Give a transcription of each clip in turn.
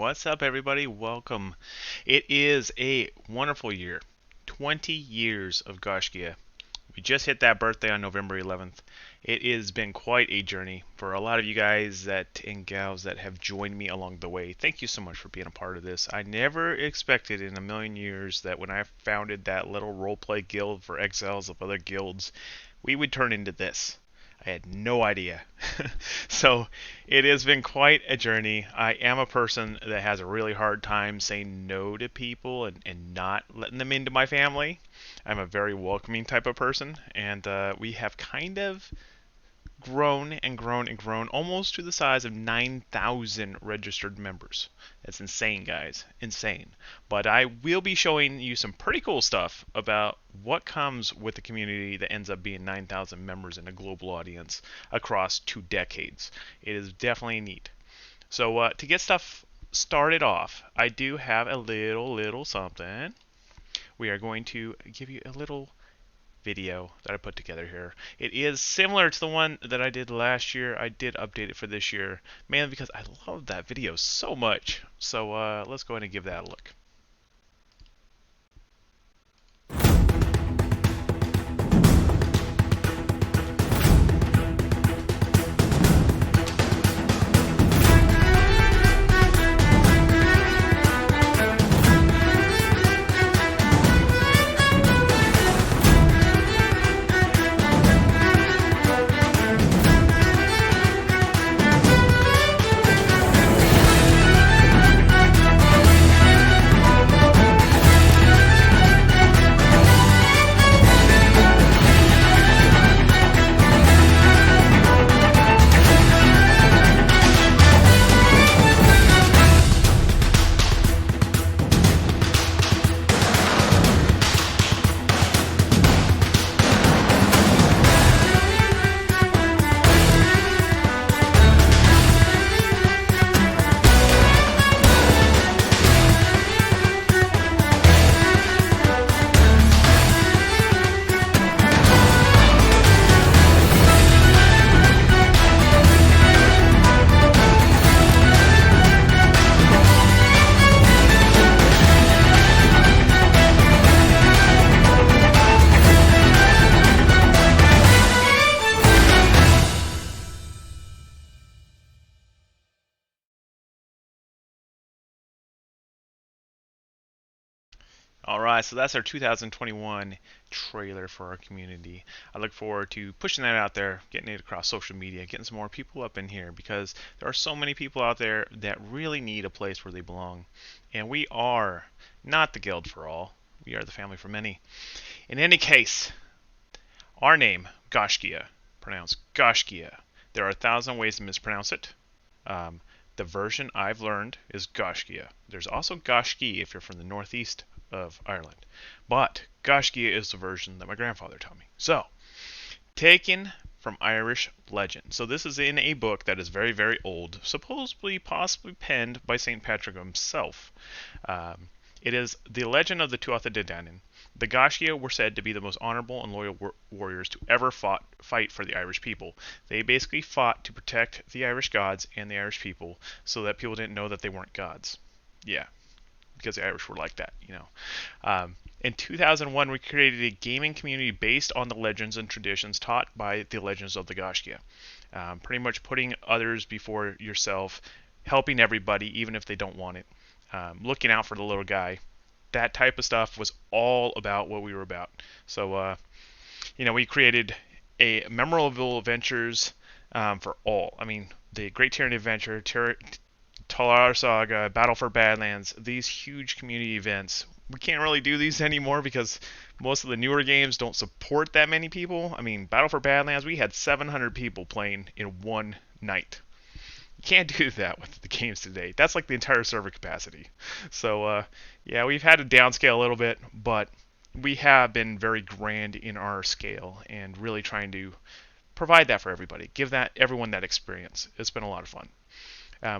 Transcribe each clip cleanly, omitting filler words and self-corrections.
What's up, everybody? Welcome. It is a wonderful year. 20 years of Gaiscioch. We just hit that birthday on November 11th. It has been quite a journey for a lot of you guys that and gals that have joined me along the way. Thank you so much for being a part of this. I never expected in a million years that when I founded that little roleplay guild for exiles of other guilds, we would turn into this. I had no idea. So it has been quite a journey. I am a person that has a really hard time saying no to people and not letting them into my family. I'm a very welcoming type of person, and we have kind of grown and grown and grown almost to the size of 9,000 registered members. That's insane, guys. Insane. But I will be showing you some pretty cool stuff about what comes with a community that ends up being 9,000 members in a global audience across 2 decades. It is definitely neat. So to get stuff started off, I do have a little something. We are going to give you a little video that I put together here. It is similar to the one that I did last year. I did update it for this year, mainly because I love that video so much. So let's go ahead and give that a look. Alright, so that's our 2021 trailer for our community. I look forward to pushing that out there, getting it across social media, getting some more people up in here because there are so many people out there that really need a place where they belong. And we are not the guild for all, we are the family for many. In any case, our name, Gaiscioch, pronounced Gaiscioch. There are 1,000 ways to mispronounce it. Um, the version I've learned is Gaiscioch. There's also Gaiscioch if you're from the northeast of Ireland. But Gaiscioch is the version that my grandfather taught me. So, taken from Irish legend. So this is in a book that is very, very old, supposedly, possibly penned by St. Patrick himself. It is the legend of the Tuatha De Danann. The Gaiscioch were said to be the most honorable and loyal warriors to ever fight for the Irish people. They basically fought to protect the Irish gods and the Irish people so that people didn't know that they weren't gods. Yeah, because the Irish were like that, you know. In 2001, we created a gaming community based on the legends and traditions taught by the legends of the Gaiscioch. Pretty much putting others before yourself, helping everybody even if they don't want it, looking out for the little guy. That type of stuff was all about what we were about. So, we created a memorable adventures for all. I mean, the Great Tyranny Adventure, Talar Saga, Battle for Badlands, these huge community events. We can't really do these anymore because most of the newer games don't support that many people. I mean, Battle for Badlands, we had 700 people playing in one night. You can't do that with the games today. That's like the entire server capacity. So, yeah, we've had to downscale a little bit, but we have been very grand in our scale and really trying to provide that for everybody. Give that everyone that experience. It's been a lot of fun.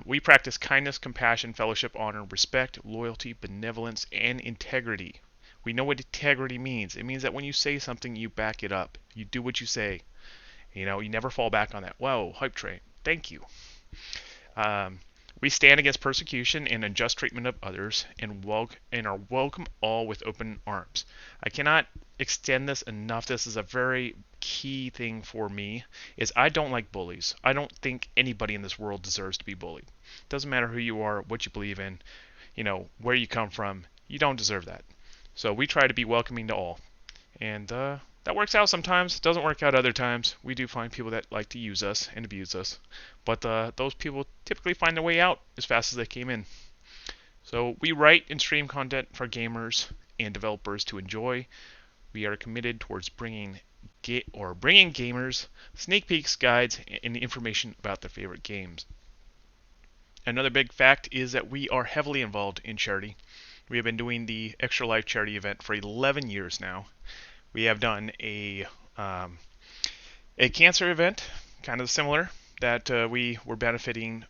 We practice kindness, compassion, fellowship, honor, respect, loyalty, benevolence, and integrity. We know what integrity means. It means that when you say something, you back it up. You do what you say. You never fall back on that. Whoa, hype train. Thank you. We stand against persecution and unjust treatment of others, and are welcome all with open arms. I cannot extend this enough. This is a very key thing for me. Is I don't like bullies. I don't think anybody in this world deserves to be bullied. Doesn't matter who you are, what you believe in, where you come from. You don't deserve that. So we try to be welcoming to all, and that works out sometimes. It doesn't work out other times. We do find people that like to use us and abuse us, but those people typically find their way out as fast as they came in. So we write and stream content for gamers and developers to enjoy. We are committed towards bringing gamers sneak peeks, guides, and information about their favorite games. Another big fact is that we are heavily involved in charity. We have been doing the Extra Life charity event for 11 years now. We have done a cancer event, kind of similar, that we were benefiting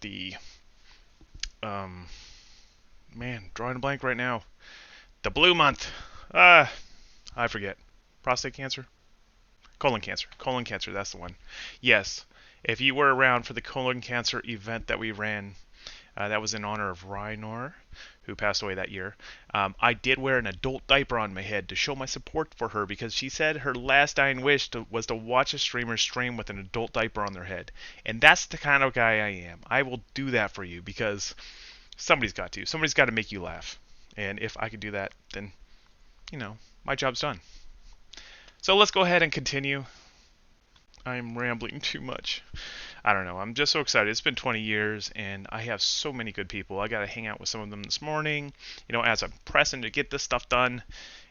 the drawing a blank right now. The Blue Month. I forget. Prostate cancer? Colon cancer. Colon cancer, that's the one. Yes. If you were around for the colon cancer event that we ran, that was in honor of Rynor, who passed away that year. I did wear an adult diaper on my head to show my support for her because she said her last dying wish was to watch a streamer stream with an adult diaper on their head. And that's the kind of guy I am. I will do that for you because somebody's got to. Somebody's got to make you laugh. And if I could do that, then, my job's done. So let's go ahead and continue. I'm rambling too much. I don't know. I'm just so excited. It's been 20 years, and I have so many good people. I got to hang out with some of them this morning, as I'm pressing to get this stuff done.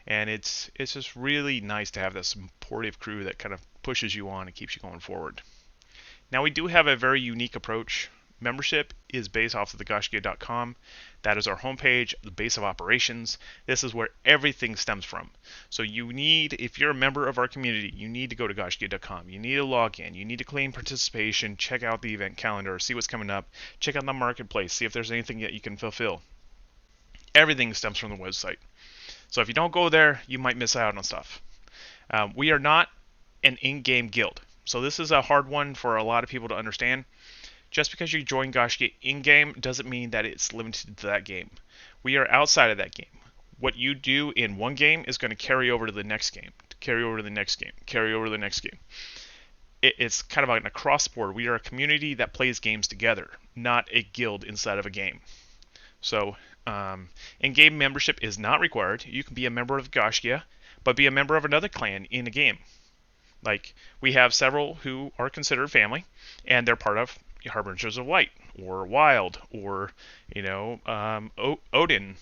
And it's just really nice to have this supportive crew that kind of pushes you on and keeps you going forward. Now, we do have a very unique approach. Membership is based off of the Gaiscioch.com. That is our homepage, the base of operations. This is where everything stems from. So if you're a member of our community, you need to go to Gaiscioch.com. You need to log in. You need to claim participation, check out the event calendar, see what's coming up, check out the marketplace, see if there's anything that you can fulfill. Everything stems from the website. So if you don't go there, you might miss out on stuff. We are not an in-game guild. So this is a hard one for a lot of people to understand. Just because you join Gaiscioch in-game doesn't mean that it's limited to that game. We are outside of that game. What you do in one game is going to carry over to the next game, carry over to the next game, carry over to the next game. It's kind of like across the board. We are a community that plays games together, not a guild inside of a game. So, in-game membership is not required. You can be a member of Gaiscioch, but be a member of another clan in a game. Like, we have several who are considered family, and they're part of Harbingers of Light, or Wild, or, Odin,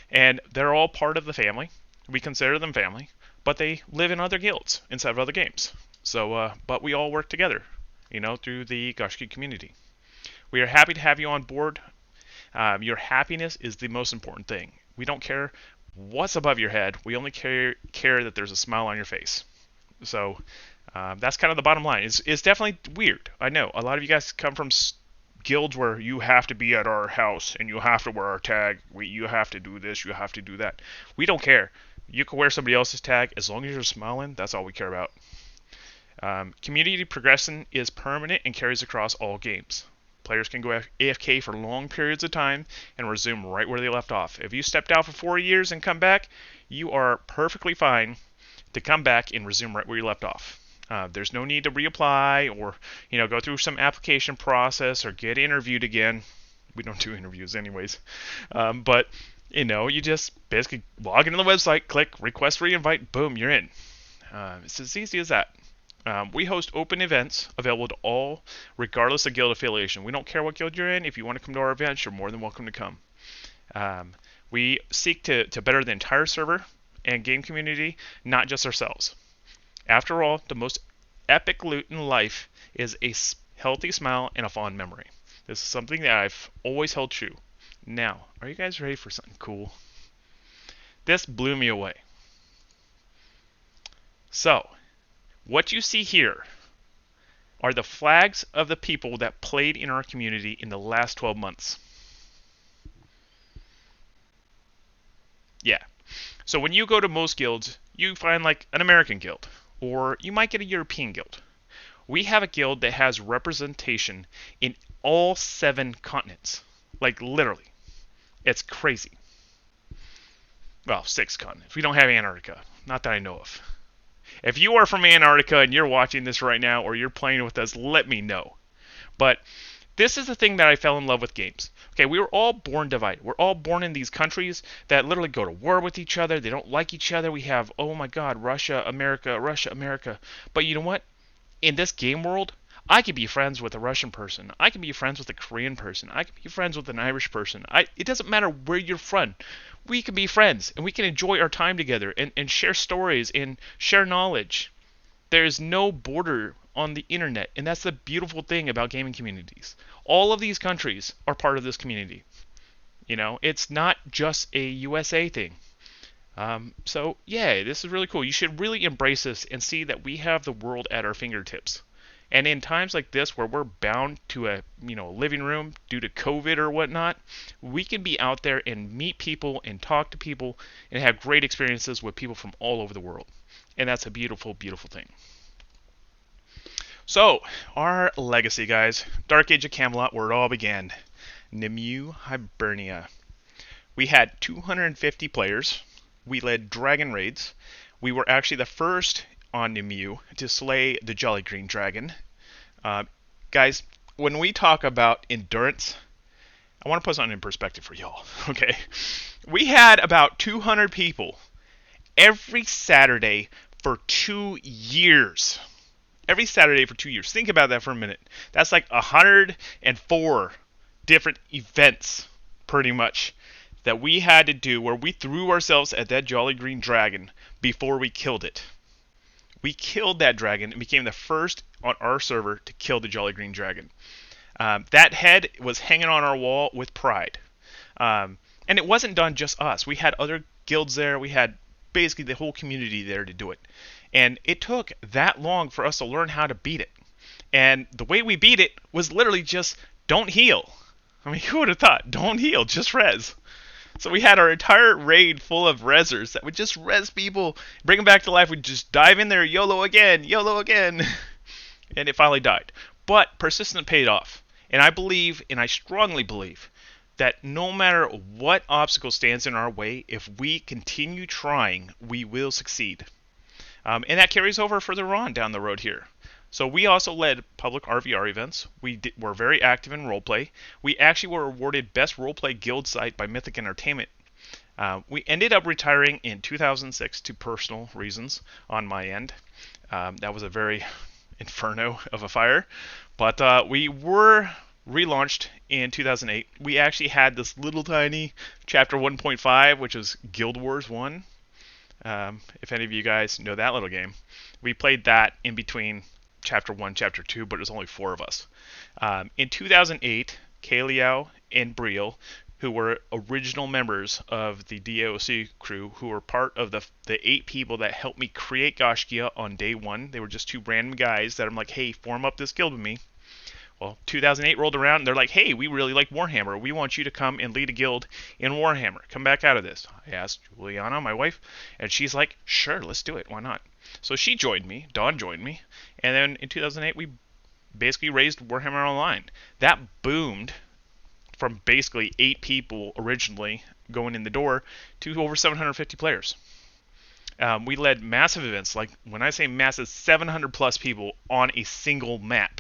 and they're all part of the family. We consider them family, but they live in other guilds inside of other games. So, but we all work together, through the Gaiscioch community. We are happy to have you on board. Your happiness is the most important thing. We don't care what's above your head. We only care that there's a smile on your face. So that's kind of the bottom line. It's definitely weird. I know a lot of you guys come from guilds where you have to be at our house and you have to wear our tag. You have to do this. You have to do that. We don't care. You can wear somebody else's tag as long as you're smiling. That's all we care about. Community progression is permanent and carries across all games. Players can go AFK for long periods of time and resume right where they left off. If you stepped out for 4 years and come back, you are perfectly fine to come back and resume right where you left off. There's no need to reapply or go through some application process or get interviewed again. We don't do interviews anyways. But you just basically log into the website, click request reinvite, boom, you're in. It's as easy as that. We host open events available to all, regardless of guild affiliation. We don't care what guild you're in. If you want to come to our events, you're more than welcome to come. We seek to better the entire server and game community, not just ourselves. After all, the most epic loot in life is a healthy smile and a fond memory. This is something that I've always held true. Now, are you guys ready for something cool? This blew me away. So, what you see here are the flags of the people that played in our community in the last 12 months. Yeah. So when you go to most guilds, you find like an American guild, or you might get a European guild, We have a guild that has representation in all 7 continents. Like, literally. It's crazy. Well, 6 continents. We don't have Antarctica. Not that I know of. If you are from Antarctica and you're watching this right now or you're playing with us, let me know. But this is the thing that I fell in love with games. Okay, we were all born divided. We're all born in these countries that literally go to war with each other. They don't like each other. We have, oh my God, Russia, America, Russia, America. But you know what? In this game world, I could be friends with a Russian person. I can be friends with a Korean person. I can be friends with an Irish person. It doesn't matter where you're from. We can be friends and we can enjoy our time together and share stories and share knowledge. There's no border on the internet, and that's the beautiful thing about gaming communities. All of these countries are part of this community. You know, it's not just a USA thing. So yeah, this is really cool. You should really embrace this and see that we have the world at our fingertips. And in times like this where we're bound to a living room due to COVID or whatnot, we can be out there and meet people and talk to people and have great experiences with people from all over the world. And that's a beautiful, beautiful thing. So, our legacy, guys. Dark Age of Camelot, where it all began. Nimue Hibernia. We had 250 players. We led dragon raids. We were actually the first on Nimue to slay the Jolly Green Dragon. Guys, when we talk about endurance, I want to put something in perspective for y'all, okay? We had about 200 people every Saturday for 2 years. Every Saturday for 2 years. Think about that for a minute. That's like 104 different events, pretty much, that we had to do where we threw ourselves at that Jolly Green Dragon before we killed it. We killed that dragon and became the first on our server to kill the Jolly Green Dragon. That head was hanging on our wall with pride. And it wasn't done just us. We had other guilds there. We had basically the whole community there to do it. And it took that long for us to learn how to beat it. And the way we beat it was literally just don't heal. I mean, who would have thought? Don't heal, just res. So we had our entire raid full of rezzers that would just res people, bring them back to life. We'd just dive in there, YOLO again, YOLO again. And it finally died. But persistence paid off. And I believe, and I strongly believe, that no matter what obstacle stands in our way, if we continue trying, we will succeed. And that carries over further on down the road here. So we also led public RVR events. We were very active in roleplay. We actually were awarded Best Roleplay Guild Site by Mythic Entertainment. We ended up retiring in 2006 to personal reasons on my end. That was a very inferno of a fire. But we were relaunched in 2008. We actually had this little tiny Chapter 1.5, which was Guild Wars 1. If any of you guys know that little game. We played that in between Chapter 1, Chapter 2, but it was only 4 of us. In 2008, Kaliao and Briel, who were original members of the DOC crew, who were part of the 8 people that helped me create Gaiscioch on day 1. They were just 2 random guys that I'm like, hey, form up this guild with me. Well, 2008 rolled around, and they're like, hey, we really like Warhammer. We want you to come and lead a guild in Warhammer. Come back out of this. I asked Juliana, my wife, and she's like, sure, let's do it. Why not? So she joined me. Dawn joined me. And then in 2008, we basically raised Warhammer Online. That boomed from basically 8 people originally going in the door to over 750 players. We led massive events. Like, when I say massive, 700 plus people on a single map.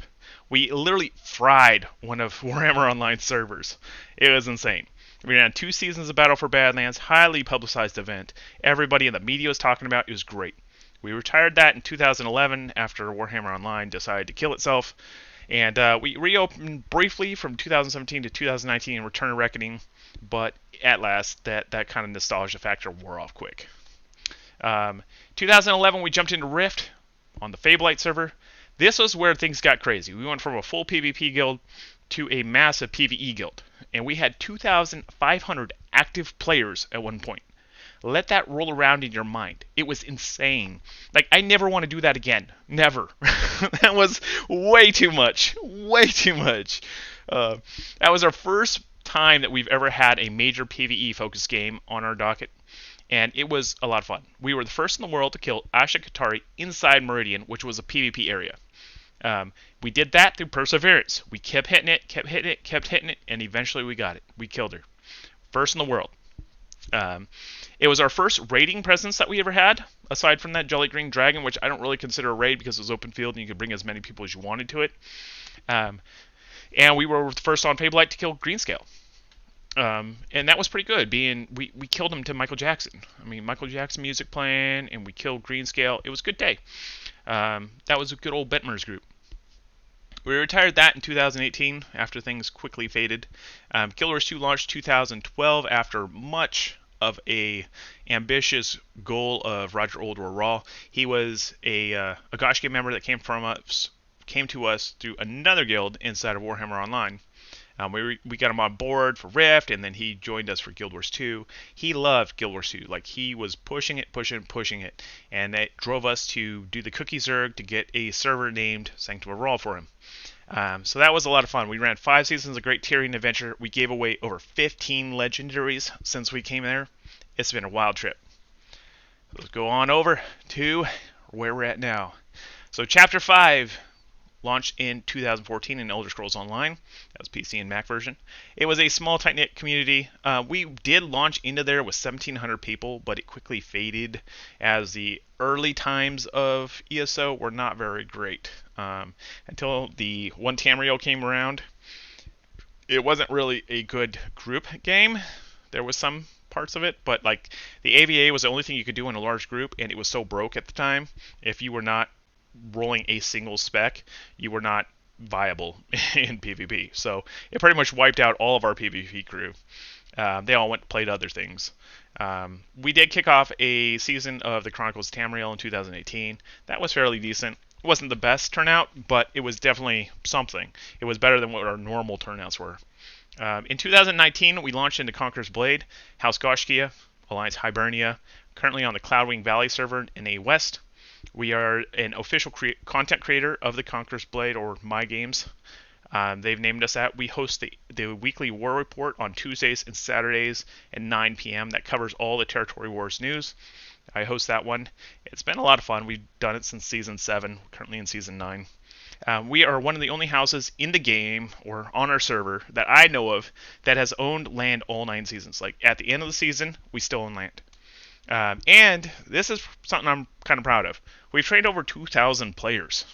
We literally fried one of Warhammer Online servers. It was insane. We ran 2 seasons of Battle for Badlands, highly publicized event. Everybody in the media was talking about it. It was great. We retired that in 2011 after Warhammer Online decided to kill itself. And we reopened briefly from 2017 to 2019 in Return of Reckoning. But at last, that kind of nostalgia factor wore off quick. 2011, we jumped into Rift on the Fableite server. This was where things got crazy. We went from a full PvP guild to a massive PvE guild. And we had 2,500 active players at one point. Let that roll around in your mind. It was insane. Like, I never want to do that again. Never. That was way too much. Way too much. That was our first time that we've ever had a major PvE-focused game on our docket. And it was a lot of fun. We were the first in the world to kill Asha Katari inside Meridian, which was a PvP area. We did that through perseverance. We kept hitting it, kept hitting it, kept hitting it, and eventually we got it. We killed her. First in the world. Um, it was our first raiding presence that we ever had, aside from that Jolly Green Dragon, which I don't really consider a raid because it was open field and you could bring as many people as you wanted to it. Um, and we were the first on Fableite to kill Greenscale. And that was pretty good. We killed him to Michael Jackson. I mean, Michael Jackson music playing, and we killed Greenscale. It was a good day. That was a good old Betmers group. We retired that in 2018 after things quickly faded. Guild Wars 2 launched 2012 after much of a ambitious goal of Roger Oldwar Raw. He was a Gaiscioch member that came to us through another guild inside of Warhammer Online. We got him on board for Rift, and then he joined us for Guild Wars 2. He loved Guild Wars 2. Like, he was pushing it, and that drove us to do the Cookie Zerg to get a server named Sanctum of Raw for him. So that was a lot of fun. We ran 5 seasons of Great Tyrian Adventure. We gave away over 15 legendaries since we came there. It's been a wild trip. Let's go on over to where we're at now. So Chapter 5 launched in 2014 in Elder Scrolls Online. That was PC and Mac version. It was a small, tight-knit community. We did launch into there with 1,700 people, but it quickly faded as the early times of ESO were not very great. Until the one Tamriel came around, it wasn't really a good group game. There was some parts of it, but like the AVA was the only thing you could do in a large group, and it was so broke at the time. If you were not rolling a single spec, you were not viable in PvP. So it pretty much wiped out all of our PvP crew. They all went and played other things. We did kick off a season of the Chronicles of Tamriel in 2018. That was fairly decent. It wasn't the best turnout, but it was definitely something. It was better than what our normal turnouts were. In 2019, we launched into Conqueror's Blade, House Gaiscioch, Alliance Hibernia, currently on the Cloudwing Valley server in A West. We are an official content creator of the Conqueror's Blade, or My Games. They've named us that. We host the weekly war report on Tuesdays and Saturdays at 9 p.m. That covers all the Territory Wars news. I host that one. It's been a lot of fun. We've done it since Season 7, currently in Season 9. We are one of the only houses in the game, or on our server, that I know of that has owned land all 9 seasons. Like, at the end of the season, we still own land. And this is something I'm kind of proud of. We've trained over 2,000 players.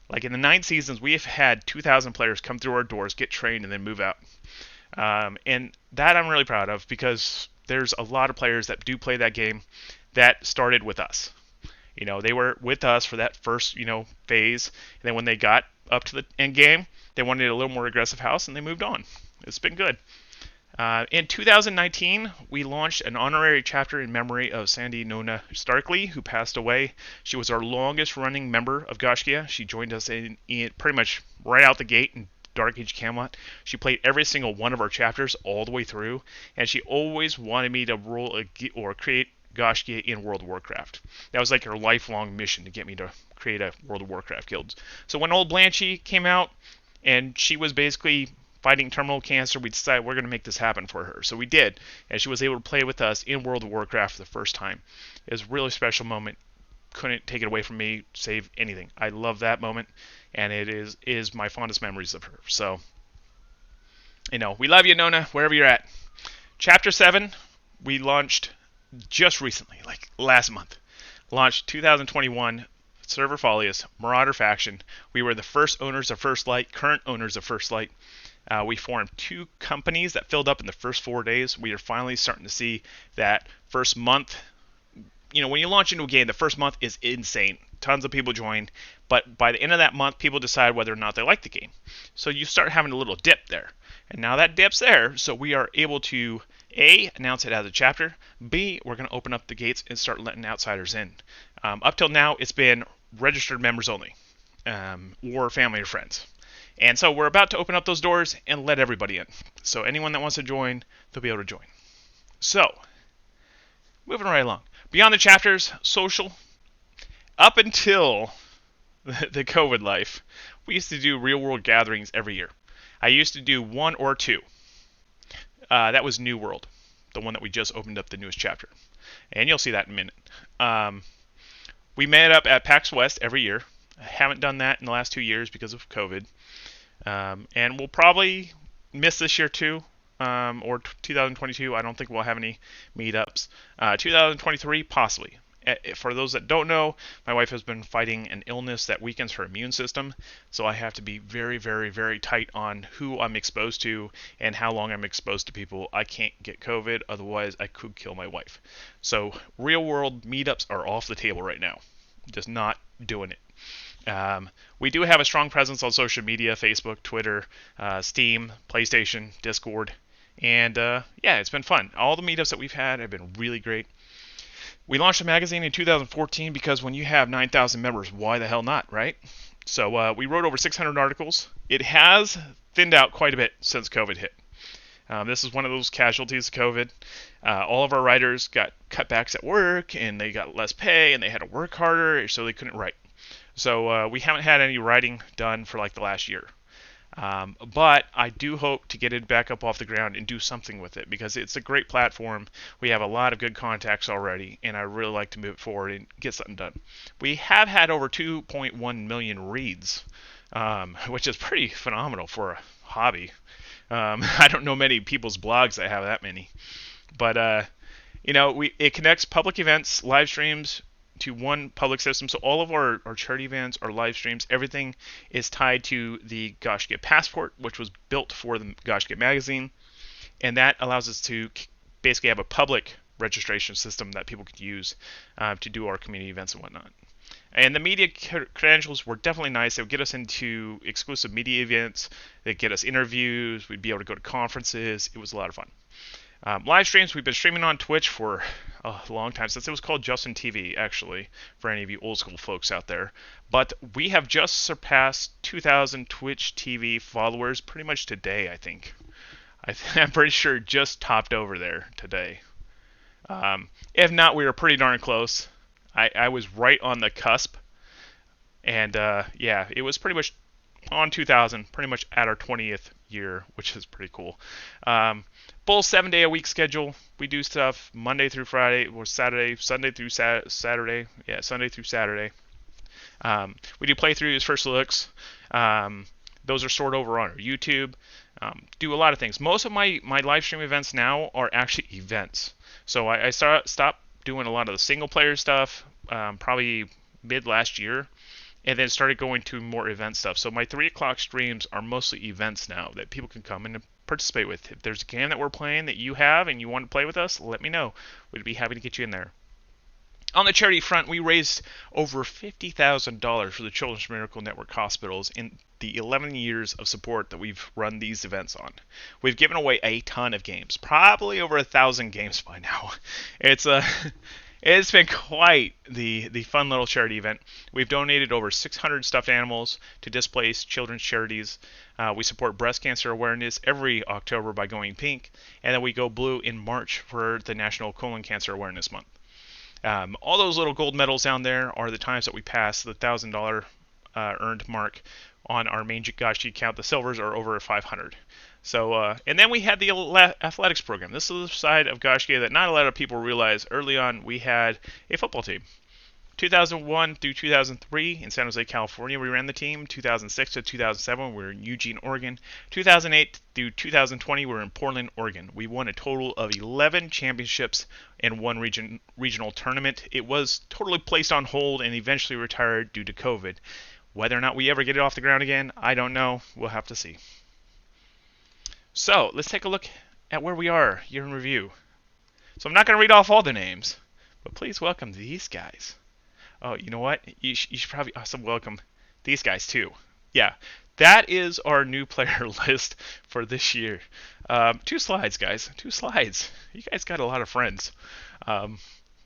Like, in the 9 seasons, we have had 2,000 players come through our doors, get trained, and then move out. And that I'm really proud of, because there's a lot of players that do play that game that started with us. You know, they were with us for that first, phase, and then when they got up to the end game, they wanted a little more aggressive house, and they moved on. It's been good. In 2019, we launched an honorary chapter in memory of Sandy Nona Starkley, who passed away. She was our longest-running member of Gaiscioch. She joined us in pretty much right out the gate in Dark Age Camelot. She played every single one of our chapters all the way through, and she always wanted me to roll or create Gaiscioch in World of Warcraft. That was like her lifelong mission, to get me to create a World of Warcraft guild. So when Old Blanchie came out, and she was basically fighting terminal cancer, we decided we're going to make this happen for her. So we did, and she was able to play with us in World of Warcraft for the first time. It was a really special moment. Couldn't take it away from me, save anything. I love that moment, and it is my fondest memories of her. So, we love you, Nona, wherever you're at. Chapter 7, we launched just recently, like last month. Launched 2021, Server Folius, Marauder Faction. We were the first owners of First Light, current owners of First Light. We formed 2 companies that filled up in the first 4 days. We are finally starting to see that first month. When you launch into a game, the first month is insane. Tons of people join. But by the end of that month, people decide whether or not they like the game. So you start having a little dip there. And now that dip's there, so we are able to, A, announce it as a chapter. B, we're going to open up the gates and start letting outsiders in. Up till now, it's been registered members only, or family or friends. And so we're about to open up those doors and let everybody in. So anyone that wants to join, they'll be able to join. So, moving right along. Beyond the chapters, social. Up until the COVID life, we used to do real-world gatherings every year. I used to do 1 or 2. That was New World, the one that we just opened up the newest chapter. And you'll see that in a minute. We met up at PAX West every year. I haven't done that in the last 2 years because of COVID. And we'll probably miss this year too, or 2022. I don't think we'll have any meetups. 2023, possibly. For those that don't know, my wife has been fighting an illness that weakens her immune system, so I have to be very, very, very tight on who I'm exposed to and how long I'm exposed to people. I can't get COVID, otherwise I could kill my wife. So real world meetups are off the table right now. Just not doing it. We do have a strong presence on social media: Facebook, Twitter, Steam, PlayStation, Discord. And yeah, it's been fun. All the meetups that we've had have been really great. We launched a magazine in 2014 because when you have 9,000 members, why the hell not, right? So we wrote over 600 articles. It has thinned out quite a bit since COVID hit. This is one of those casualties of COVID. All of our writers got cutbacks at work, and they got less pay, and they had to work harder, so they couldn't write. So we haven't had any writing done for like the last year. But I do hope to get it back up off the ground and do something with it because it's a great platform. We have a lot of good contacts already, and I really like to move it forward and get something done. We have had over 2.1 million reads, which is pretty phenomenal for a hobby. I don't know many people's blogs that have that many. But it connects public events, live streams, to one public system. So all of our charity events, our live streams, everything is tied to the Gaiscioch Passport, which was built for the Gaiscioch magazine. And that allows us to basically have a public registration system that people could use to do our community events and whatnot. And the media credentials were definitely nice. They would get us into exclusive media events. They'd get us interviews. We'd be able to go to conferences. It was a lot of fun. Live streams, we've been streaming on Twitch for a long time, since it was called Justin TV, actually, for any of you old school folks out there. But we have just surpassed 2,000 Twitch TV followers pretty much today, I think. I'm pretty sure it just topped over there today. If not, we were pretty darn close. I was right on the cusp. And yeah, it was pretty much on 2,000, pretty much at our 20th year, which is pretty cool. Full 7-day-a-week schedule. We do stuff Monday through Friday, or Sunday through Saturday. Yeah, Sunday through Saturday. We do playthroughs, first looks. Those are stored over on our YouTube. Do a lot of things. Most of my live stream events now are actually events. So I stopped doing a lot of the single player stuff probably mid last year, and then started going to more event stuff. So my 3 o'clock streams are mostly events now that people can come in and participate with. If there's a game that we're playing that you have and you want to play with us, let me know. We'd be happy to get you in there. On the charity front, we raised over $50,000 for the Children's Miracle Network hospitals in the 11 years of support that we've run these events on. We've given away a ton of games, probably over 1,000 games by now. It's been quite the fun little charity event. We've donated over 600 stuffed animals to displaced children's charities. We support breast cancer awareness every October by going pink, and then we go blue in March for the National Colon Cancer Awareness Month. All those little gold medals down there are the times that we pass the $1,000 earned mark on our main Gaiscioch account. The silvers are over 500. So, and then we had the athletics program. This is the side of Gaiscioch that not a lot of people realize. Early on, we had a football team. 2001 through 2003 in San Jose, California, we ran the team. 2006 to 2007, we were in Eugene, Oregon. 2008 through 2020, we were in Portland, Oregon. We won a total of 11 championships and one regional tournament. It was totally placed on hold and eventually retired due to COVID. Whether or not we ever get it off the ground again, I don't know. We'll have to see. So, let's take a look at where we are year in review. So I'm not going to read off all the names, but please welcome these guys. Oh, you know what? You should probably also welcome these guys too. Yeah, that is our new player list for this year. 2 slides, guys. 2 slides. You guys got a lot of friends.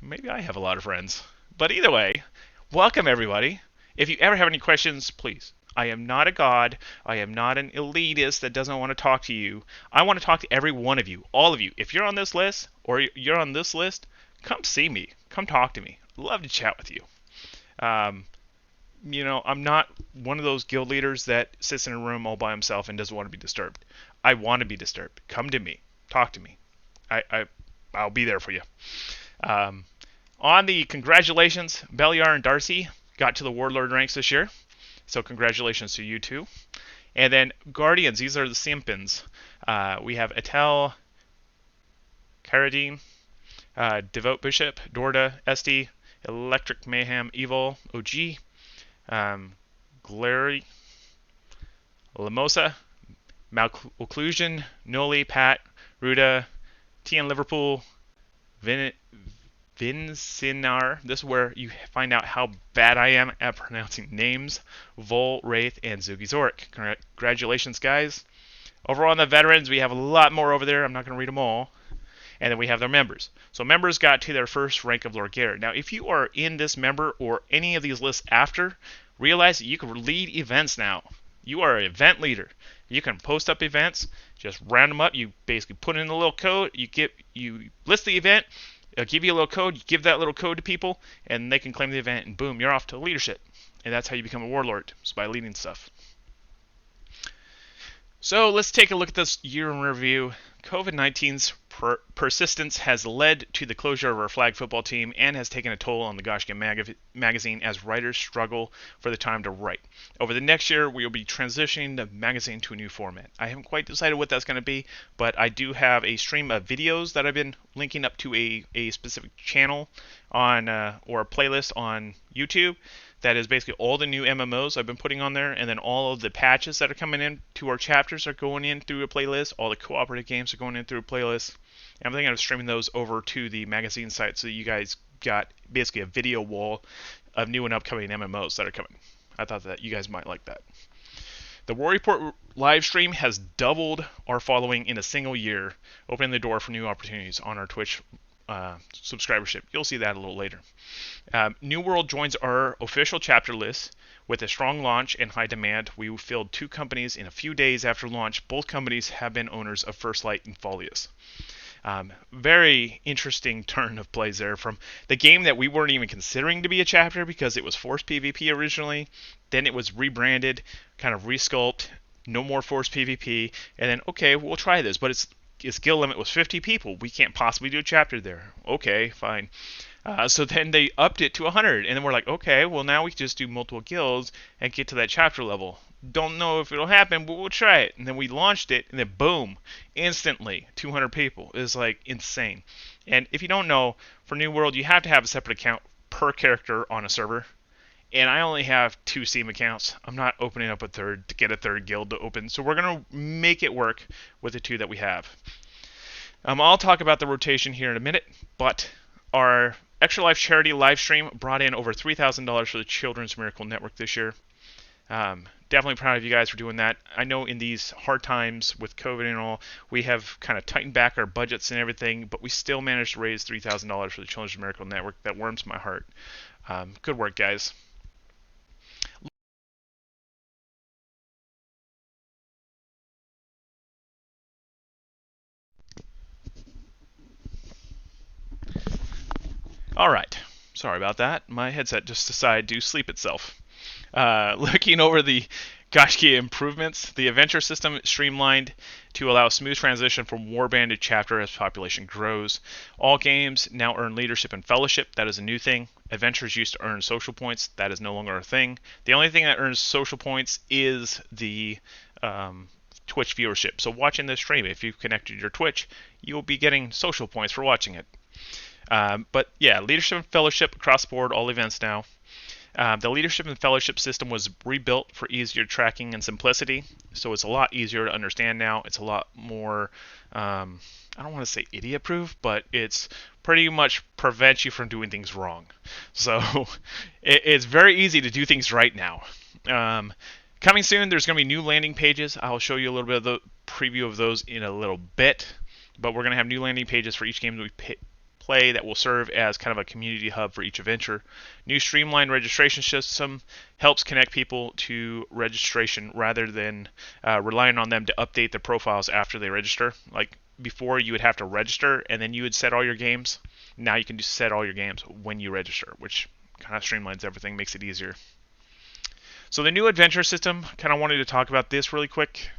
Maybe I have a lot of friends. But either way, welcome everybody. If you ever have any questions, please. I am not a god. I am not an elitist that doesn't want to talk to you. I want to talk to every one of you, all of you. If you're on this list or you're on this list, come see me. Come talk to me. I'd love to chat with you. I'm not one of those guild leaders that sits in a room all by himself and doesn't want to be disturbed. I want to be disturbed. Come to me. Talk to me. I'll be there for you. On the congratulations, Beliar and Darcy got to the Warlord ranks this year. So congratulations to you too. And then Guardians, these are the Simpins. We have Etel, Karadine, Devote Bishop, Dorda, Esty, Electric Mayhem, Evil, OG, Glary, Lamosa, Malocclusion, Noli, Pat, Ruda, TN Liverpool, Vin, Vincinar. This is where you find out how bad I am at pronouncing names. Vol, Wraith, and Zugi Zorik. Congratulations, guys. Over on the veterans, we have a lot more over there. I'm not going to read them all. And then we have their members. So members got to their first rank of Lord Garrett. Now, if you are in this member or any of these lists after, realize that you can lead events now. You are an event leader. You can post up events, just round them up. You basically put in a little code. You list the event. It'll give you a little code. You give that little code to people, and they can claim the event, and boom, you're off to leadership. And that's how you become a warlord, is by leading stuff. So let's take a look at this year in review. COVID-19's persistence has led to the closure of our flag football team and has taken a toll on the Gaiscioch magazine as writers struggle for the time to write. Over the next year, we will be transitioning the magazine to a new format. I haven't quite decided what that's going to be, but I do have a stream of videos that I've been linking up to a specific channel on or a playlist on YouTube. That is basically all the new MMOs I've been putting on there, and then all of the patches that are coming in to our chapters are going in through a playlist. All the cooperative games are going in through a playlist. And I'm thinking of streaming those over to the magazine site, so you guys got basically a video wall of new and upcoming MMOs that are coming. I thought that you guys might like that. The War Report live stream has doubled our following in a single year, opening the door for new opportunities on our Twitch subscribership. You'll see that a little later. New World joins our official chapter list with a strong launch and high demand. We filled 2 companies in a few days after launch. Both companies have been owners of First Light and Folius. Very interesting turn of plays there from the game that we weren't even considering to be a chapter because it was Force PvP originally. Then it was rebranded, kind of resculpt, no more Force PvP, and then okay, we'll try this, but its guild limit was 50 people. We can't possibly do a chapter there. Okay, fine. So then they upped it to 100, and then we're like, okay, well now we can just do multiple guilds and get to that chapter level. Don't know if it'll happen, but we'll try it. And then we launched it, and then boom, instantly, 200 people. It's like insane. And if you don't know, for New World, you have to have a separate account per character on a server. And I only have 2 Steam accounts. I'm not opening up a third to get a third guild to open. So we're going to make it work with the 2 that we have. I'll talk about the rotation here in a minute, but our Extra Life charity live stream brought in over $3,000 for the Children's Miracle Network this year. Definitely proud of you guys for doing that. I know in these hard times with COVID and all, we have kind of tightened back our budgets and everything, but we still managed to raise $3,000 for the Children's Miracle Network. That warms my heart. Good work, guys. All right. Sorry about that. My headset just decided to sleep itself. Looking over the Gaiscioch improvements, the adventure system is streamlined to allow smooth transition from warband to chapter as population grows. All games now earn leadership and fellowship. That is a new thing. Adventures used to earn social points. That is no longer a thing. The only thing that earns social points is the Twitch viewership. So watching this stream, if you've connected your Twitch, you'll be getting social points for watching it. But yeah, leadership and fellowship across the board, all events now. The leadership and fellowship system was rebuilt for easier tracking and simplicity, so it's a lot easier to understand now. It's a lot more, I don't want to say idiot-proof, but it's pretty much prevents you from doing things wrong. So it's very easy to do things right now. Coming soon, there's going to be new landing pages. I'll show you a little bit of the preview of those in a little bit, but we're going to have new landing pages for each game that we play that will serve as kind of a community hub for each adventure. New streamlined registration system helps connect people to registration rather than relying on them to update their profiles after they register. Like before, you would have to register and then you would set all your games. Now you can just set all your games when you register, which kind of streamlines everything, makes it easier. So the new adventure system, kind of wanted to talk about this really quick,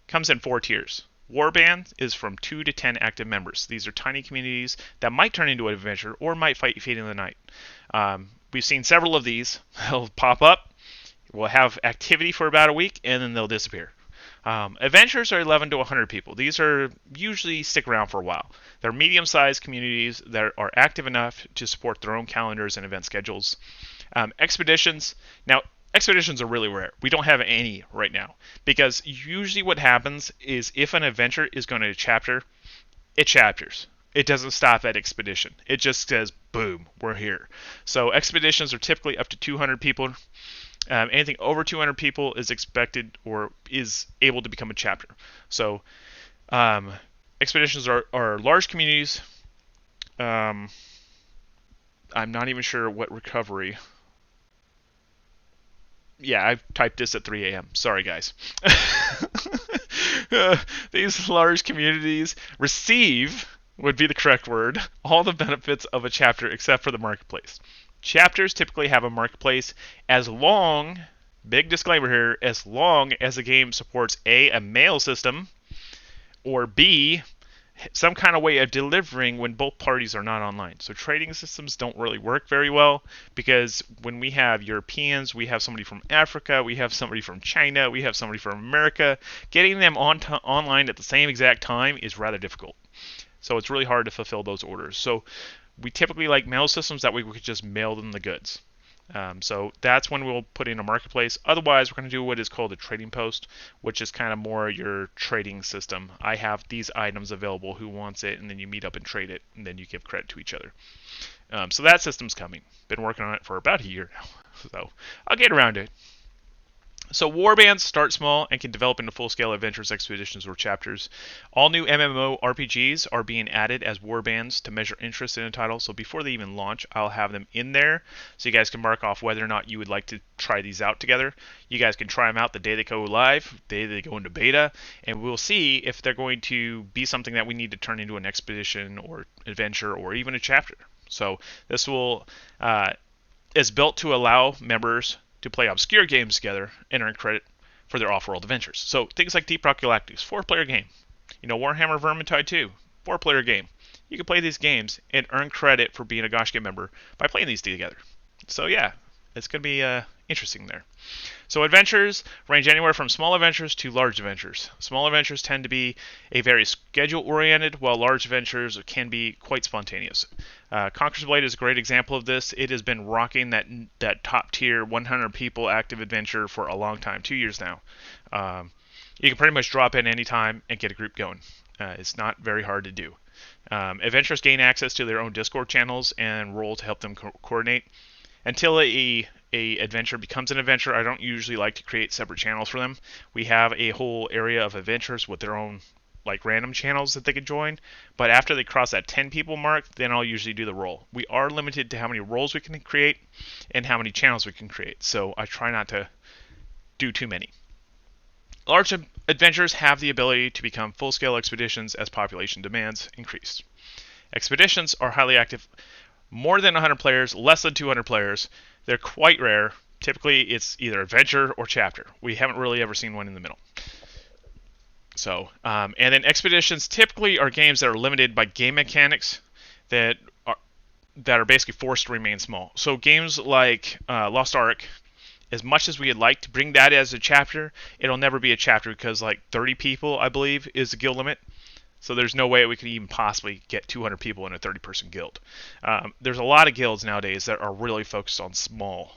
comes in 4 tiers. Warband is from 2 to 10 active members. These are tiny communities that might turn into an adventure or might fight Fate in the Night. We've seen several of these. They'll pop up. will have activity for about a week and then they'll disappear. Adventures are 11 to 100 people. These are usually stick around for a while. They're medium-sized communities that are active enough to support their own calendars and event schedules. Expeditions. Now, expeditions are really rare. We don't have any right now because usually what happens is if an adventure is going to chapter, it chapters. It doesn't stop at expedition. It just says, boom, we're here. So expeditions are typically up to 200 people. Anything over 200 people is expected or is able to become a chapter. So expeditions are large communities. I'm not even sure what recovery. Yeah, I've typed this at 3 a.m. Sorry, guys. These large communities receive, would be the correct word, all the benefits of a chapter except for the marketplace. Chapters typically have a marketplace as long, big disclaimer here, as long as the game supports a mail system, or B, some kind of way of delivering when both parties are not online. So trading systems don't really work very well because when we have Europeans, we have somebody from Africa, we have somebody from China, we have somebody from America, getting them online at the same exact time is rather difficult. So it's really hard to fulfill those orders. So we typically like mail systems that way we could just mail them the goods. So that's when we'll put in a marketplace. Otherwise, we're going to do what is called a trading post, which is kind of more your trading system. I have these items available. Who wants it? And then you meet up and trade it, and then you give credit to each other. So that system's coming. Been working on it for about a year now, so I'll get around to it. So warbands start small and can develop into full-scale adventures, expeditions, or chapters. All new MMO RPGs are being added as warbands to measure interest in a title. So before they even launch, I'll have them in there so you guys can mark off whether or not you would like to try these out together. You guys can try them out the day they go live, the day they go into beta, and we'll see if they're going to be something that we need to turn into an expedition or adventure or even a chapter. So this will is built to allow members to play obscure games together and earn credit for their off-world adventures. So things like Deep Rock Galactic's 4-player game. Warhammer Vermintide 2, 4-player game. You can play these games and earn credit for being a Gaiscioch member by playing these together. So yeah, it's going to be interesting there. So adventures range anywhere from small adventures to large adventures. Small adventures tend to be a very schedule-oriented, while large adventures can be quite spontaneous. Conqueror's Blade is a great example of this. It has been rocking that top-tier 100 people active adventure for a long time, 2 years now. You can pretty much drop in any time and get a group going. It's not very hard to do. Adventurers gain access to their own Discord channels and role to help them coordinate. Until a adventure becomes an adventure, I don't usually like to create separate channels for them. We have a whole area of adventures with their own random channels that they can join. But after they cross that 10 people mark, then I'll usually do the role. We are limited to how many roles we can create and how many channels we can create. So I try not to do too many. Large adventures have the ability to become full-scale expeditions as population demands increase. Expeditions are highly active. More than 100 players, less than 200 players. They're quite rare. Typically, it's either adventure or chapter. We haven't really ever seen one in the middle. So, and then expeditions typically are games that are limited by game mechanics that are basically forced to remain small. So games like Lost Ark, as much as we'd like to bring that as a chapter, it'll never be a chapter because 30 people, I believe, is the guild limit. So there's no way we could even possibly get 200 people in a 30-person guild. There's a lot of guilds nowadays that are really focused on small.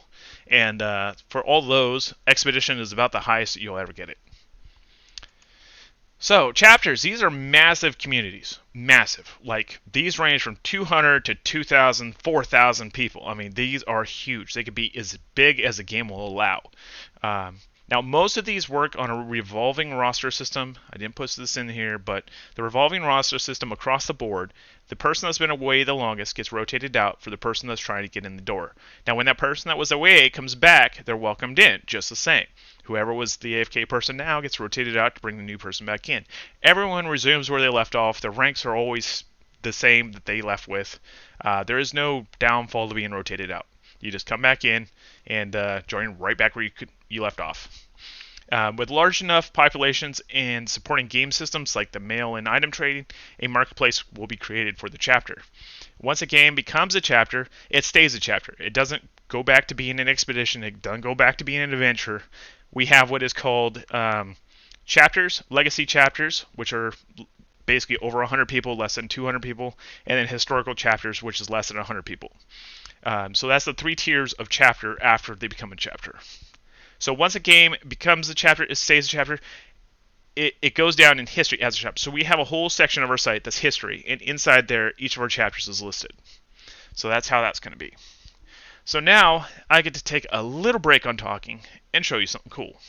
And for all those, Expedition is about the highest that you'll ever get it. So, chapters, these are massive communities. Massive. These range from 200 to 2,000, 4,000 people. I mean, these are huge. They could be as big as the game will allow. Now, most of these work on a revolving roster system. I didn't put this in here, but the revolving roster system across the board, the person that's been away the longest gets rotated out for the person that's trying to get in the door. Now, when that person that was away comes back, they're welcomed in, just the same. Whoever was the AFK person now gets rotated out to bring the new person back in. Everyone resumes where they left off. The ranks are always the same that they left with. There is no downfall to being rotated out. You just come back in and join right back where you left off. With large enough populations and supporting game systems like the mail and item trading, a marketplace will be created for the chapter. Once a game becomes a chapter, it stays a chapter. It doesn't go back to being an expedition. It doesn't go back to being an adventure. We have what is called chapters, legacy chapters, which are basically over 100 people, less than 200 people, and then historical chapters, which is less than 100 people. So that's the three tiers of chapter after they become a chapter. So once a game becomes a chapter, it stays a chapter. It goes down in history as a chapter. So we have a whole section of our site that's history, and inside there, each of our chapters is listed. So that's how that's going to be. So now I get to take a little break on talking and show you something cool.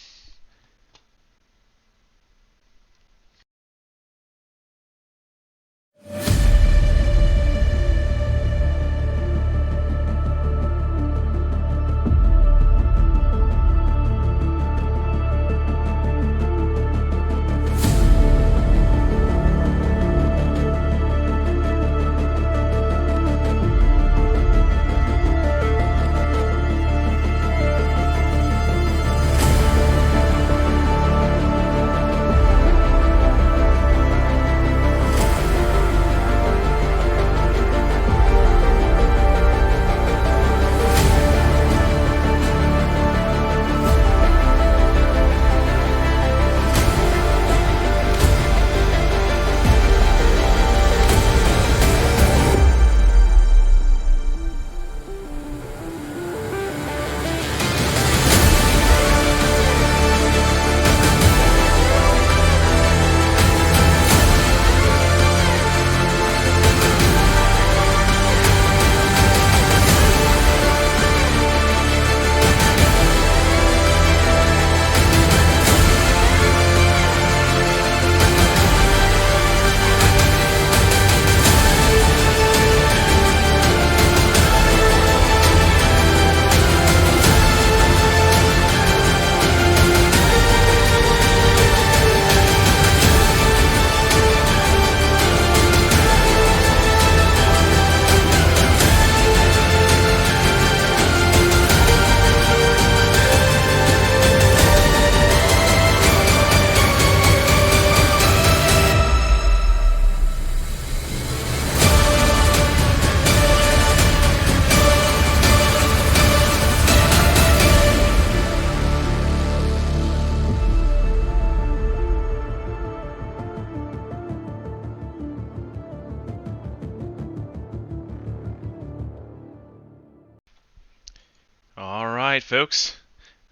All right, folks.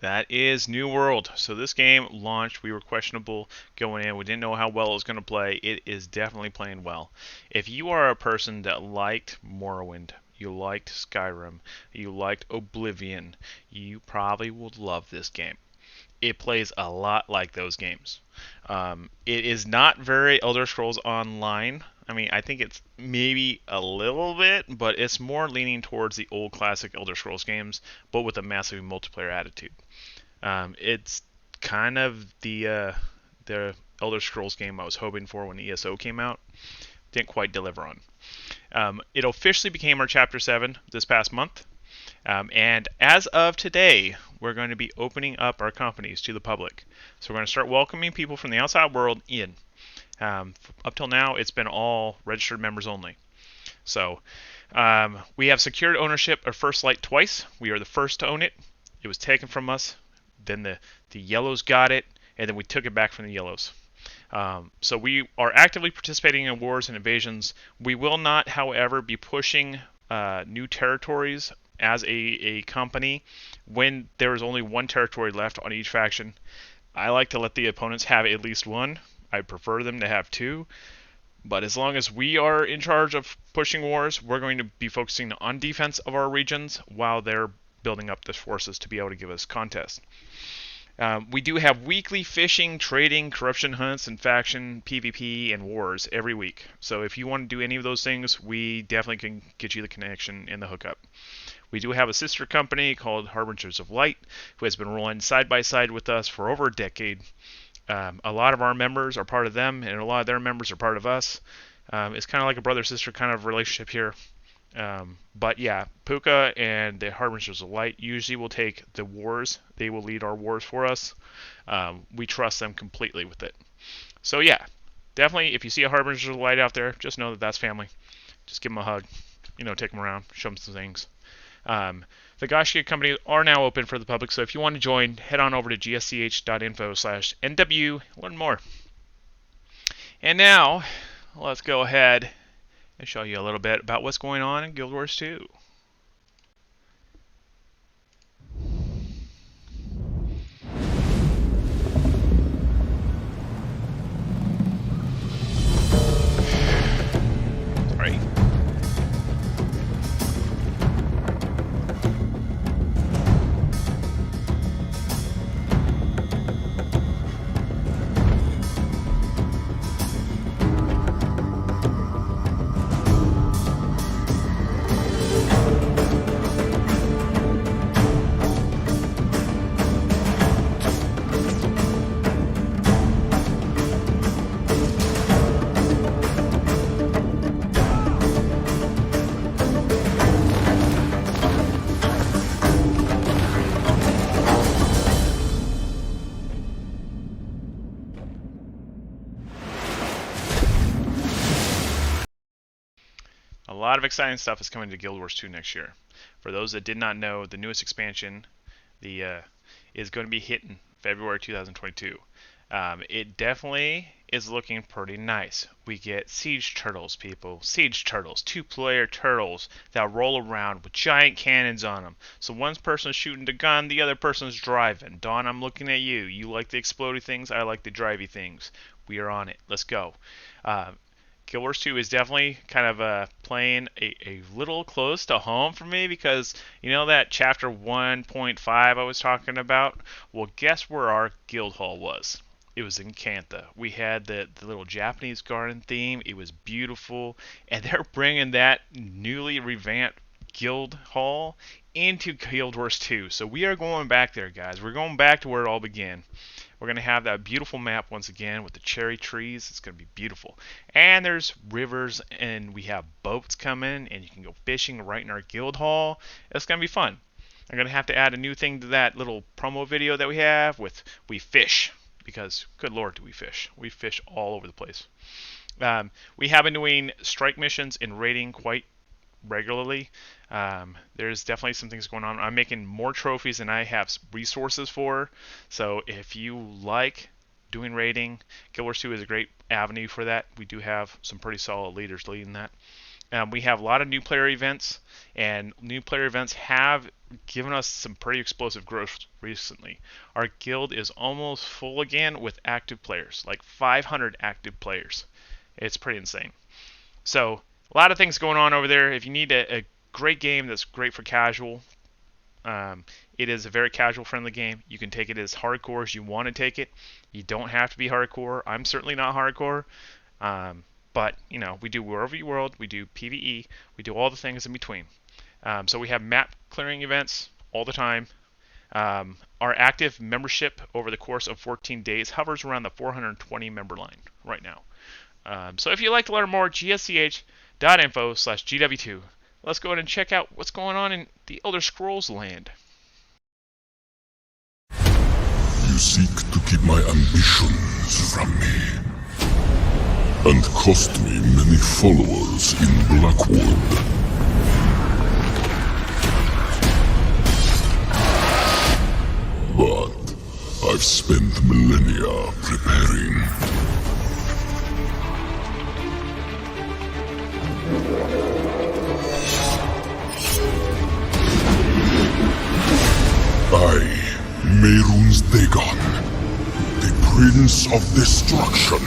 That is New World. So this game launched. We were questionable going in. We didn't know how well it was going to play. It is definitely playing well. If you are a person that liked Morrowind, you liked Skyrim, you liked Oblivion, you probably would love this game. It plays a lot like those games. It is not very Elder Scrolls Online. I mean, I think it's maybe a little bit, but it's more leaning towards the old classic Elder Scrolls games, but with a massive multiplayer attitude. It's kind of the Elder Scrolls game I was hoping for when ESO came out. Didn't quite deliver on. It officially became our Chapter 7 this past month. And as of today, we're going to be opening up our companies to the public. So we're going to start welcoming people from the outside world in. Up till now, it's been all registered members only. So we have secured ownership of First Light twice. We are the first to own it. It was taken from us. Then the yellows got it, and then we took it back from the yellows. So we are actively participating in wars and invasions. We will not, however, be pushing new territories as a company when there is only one territory left on each faction. I like to let the opponents have at least one. I prefer them to have two. But as long as we are in charge of pushing wars, we're going to be focusing on defense of our regions while they're building up the forces to be able to give us contests. We do have weekly fishing, trading, corruption hunts, and faction PvP and wars every week. So if you want to do any of those things, we definitely can get you the connection and the hookup. We do have a sister company called Harbingers of Light, who has been rolling side by side with us for over a decade. A lot of our members are part of them, and a lot of their members are part of us. It's kind of like a brother-sister kind of relationship here. But yeah, Puka and the Harbingers of Light usually will take the wars. They will lead our wars for us. We trust them completely with it. So yeah, definitely if you see a Harbingers of Light out there, just know that that's family. Just give them a hug. take them around, show them some things. The Gaiscioch companies are now open for the public, so if you want to join, head on over to gsch.info/NW, learn more. And now, let's go ahead and show you a little bit about what's going on in Guild Wars 2. Sorry. A lot of exciting stuff is coming to Guild Wars 2 next year. For those that did not know, the newest expansion is going to be hitting February 2022. It definitely is looking pretty nice. We get siege turtles, people. Siege turtles, 2-player turtles that roll around with giant cannons on them. So one person's shooting the gun, the other person's driving. Dawn, I'm looking at you. You like the explodey things, I like the drivey things. We are on it. Let's go. Guild Wars 2 is definitely kind of playing a little close to home for me because, that chapter 1.5 I was talking about? Well, guess where our guild hall was? It was in Cantha. We had the little Japanese garden theme. It was beautiful. And they're bringing that newly revamped guild hall into Guild Wars 2. So we are going back there, guys. We're going back to where it all began. We're going to have that beautiful map once again with the cherry trees. It's going to be beautiful. And there's rivers, and we have boats coming, and you can go fishing right in our guild hall. It's going to be fun. I'm going to have to add a new thing to that little promo video that we have with we fish. Because, good lord, do we fish. We fish all over the place. We have been doing strike missions and raiding quite regularly. There's definitely some things going on. I'm making more trophies than I have resources for. So if you like doing raiding, Guild Wars 2 is a great avenue for that. We do have some pretty solid leaders leading that. We have a lot of new player events, and new player events have given us some pretty explosive growth recently. Our guild is almost full again with active players, like 500 active players. It's pretty insane. So a lot of things going on over there. If you need a great game that's great for casual, it is a very casual friendly game. You can take it as hardcore as you want to take it. You don't have to be hardcore. I'm certainly not hardcore. But, we do War over World, we do PvE, we do all the things in between. So we have map clearing events all the time. Our active membership over the course of 14 days hovers around the 420 member line right now. So if you'd like to learn more, gsch.info/GW2. Let's go ahead and check out what's going on in the Elder Scrolls land. You seek to keep my ambitions from me, and cost me many followers in Blackwood. But I've spent millennia preparing. I, Mehrunes Dagon, the Prince of Destruction,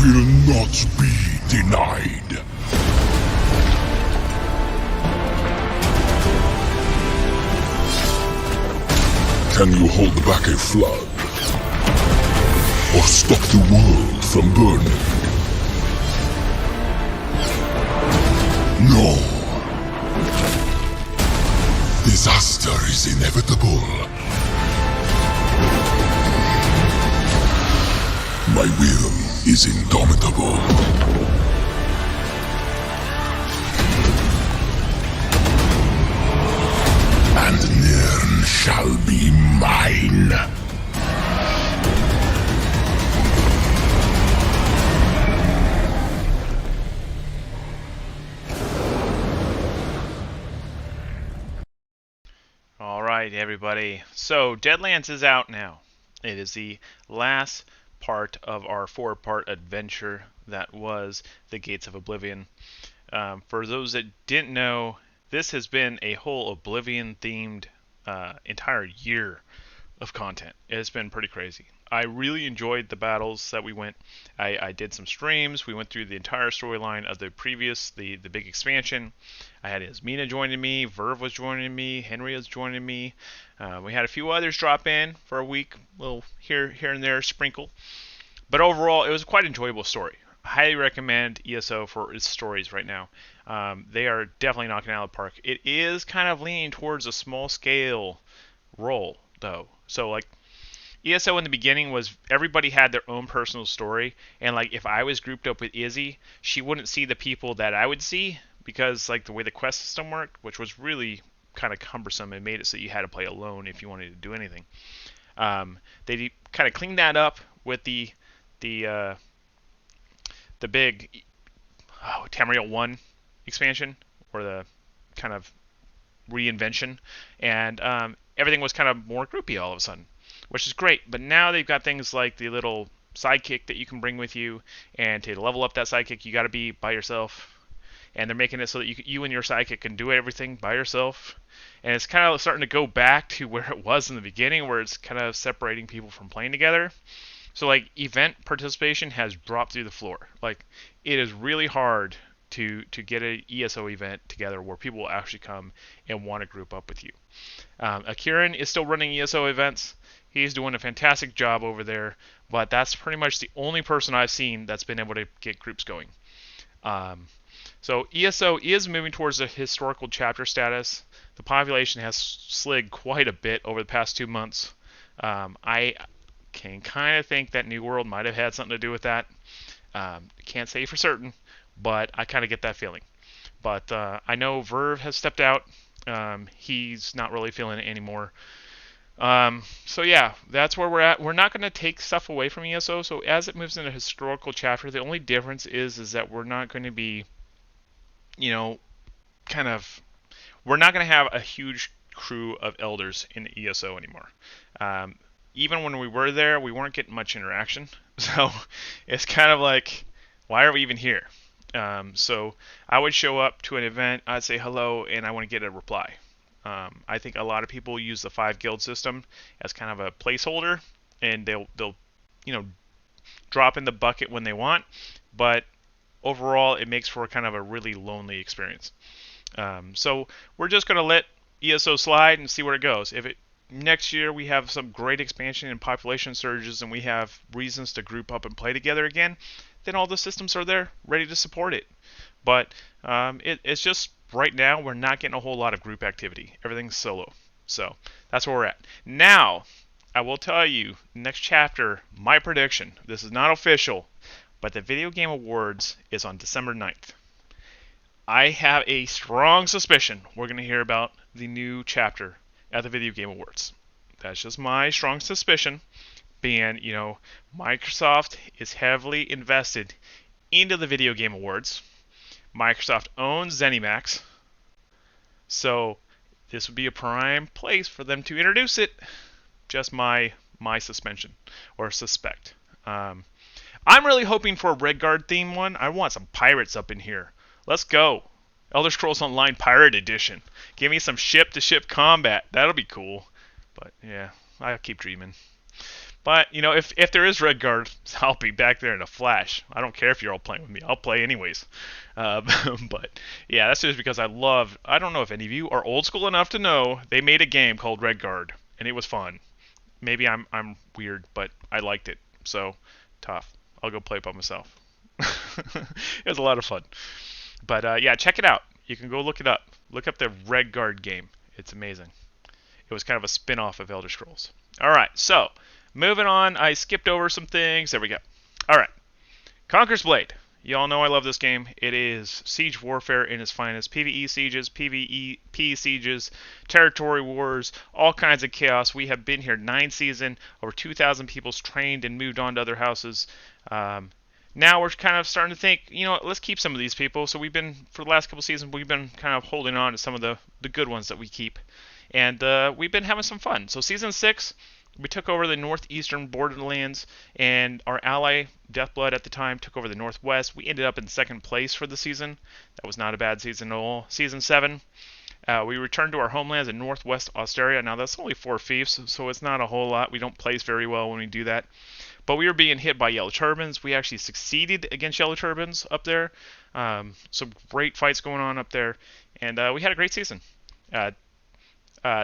will not be denied. Can you hold back a flood? Or stop the world from burning? No. Disaster is inevitable. My will is indomitable. And Nirn shall be mine. everybody. So, Deadlands is out now. It is the last part of our four-part adventure that was the Gates of Oblivion. For those that didn't know, this has been a whole Oblivion-themed entire year of content. It's been pretty crazy. I really enjoyed the battles that we went. I did some streams. We went through the entire storyline of the big expansion. I had Ismina joining me, Verve was joining me, Henry was joining me. We had a few others drop in for a week, little here and there sprinkle. But overall, it was quite an enjoyable story. I highly recommend ESO for its stories right now. They are definitely knocking it out of the park. It is kind of leaning towards a small scale role though. So like ESO in the beginning was everybody had their own personal story, and like if I was grouped up with Izzy, she wouldn't see the people that I would see because like the way the quest system worked, which was really kind of cumbersome and made it so you had to play alone if you wanted to do anything. They kind of cleaned that up with the uh, the big Tamriel 1 expansion, or the kind of reinvention, and everything was kind of more groupy all of a sudden, which is great. But now they've got things like the little sidekick that you can bring with you, and to level up that sidekick, you got to be by yourself. And they're making it so that you and your sidekick can do everything by yourself. And it's kind of starting to go back to where it was in the beginning, where it's kind of separating people from playing together. So like event participation has dropped through the floor. Like it is really hard to get an ESO event together where people will actually come and want to group up with you. Akiran is still running ESO events. He's doing a fantastic job over there, but that's pretty much the only person I've seen that's been able to get groups going. So ESO is moving towards a historical chapter status. The population has slid quite a bit over the past 2 months. I can kind of think that New World might have had something to do with that. Can't say for certain, but I kind of get that feeling. But I know Verve has stepped out. He's not really feeling it anymore. So yeah, that's where we're at. We're not going to take stuff away from ESO. So as it moves into historical chapter, the only difference is that we're not going to be, you know, kind of, we're not going to have a huge crew of elders in the ESO anymore. Even when we were there, we weren't getting much interaction. So it's kind of like, why are we even here? So I would show up to an event, I'd say hello, and I want to get a reply. I think a lot of people use the 5 guild system as kind of a placeholder, and they'll drop in the bucket when they want, but overall it makes for kind of a really lonely experience. So we're just going to let ESO slide and see where it goes. If it next year we have some great expansion and population surges and we have reasons to group up and play together again, then all the systems are there ready to support it. But it's just right now we're not getting a whole lot of group activity. Everything's solo. So that's where we're at. Now, I will tell you, next chapter, my prediction, this is not official, but the Video Game Awards is on December 9th. I have a strong suspicion we're going to hear about the new chapter at the Video Game Awards. That's just my strong suspicion, being, Microsoft is heavily invested into the Video Game Awards. Microsoft owns ZeniMax, so this would be a prime place for them to introduce it. Just my suspension, or suspect. I'm really hoping for a Redguard theme one. I want some pirates up in here. Let's go. Elder Scrolls Online Pirate Edition. Give me some ship-to-ship combat. That'll be cool. But yeah, I'll keep dreaming. But, if there is Redguard, I'll be back there in a flash. I don't care if you're all playing with me. I'll play anyways. But, yeah, that's just because I don't know if any of you are old school enough to know, they made a game called Redguard, and it was fun. Maybe I'm weird, but I liked it. So, tough. I'll go play it by myself. It was a lot of fun. But, yeah, check it out. You can go look it up. Look up the Redguard game. It's amazing. It was kind of a spin-off of Elder Scrolls. Alright, so, moving on. I skipped over some things. There we go. Alright. Conqueror's Blade. You all know I love this game. It is siege warfare in its finest. PvE sieges, PvP sieges, territory wars, all kinds of chaos. We have been here 9 seasons, over 2,000 people's trained and moved on to other houses. Now we're kind of starting to think, let's keep some of these people. So for the last couple seasons, we've been kind of holding on to some of the good ones that we keep. and we've been having some fun. So season 6, we took over the northeastern borderlands, and our ally Deathblood at the time took over the northwest. We ended up in second place for the season. That was not a bad season at all. Season 7, we returned to our homelands in northwest Australia. Now that's only 4 fiefs, so it's not a whole lot. We don't place very well when we do that. But we were being hit by yellow turbans. We actually succeeded against yellow turbans up there. Some great fights going on up there, and we had a great season. Uh,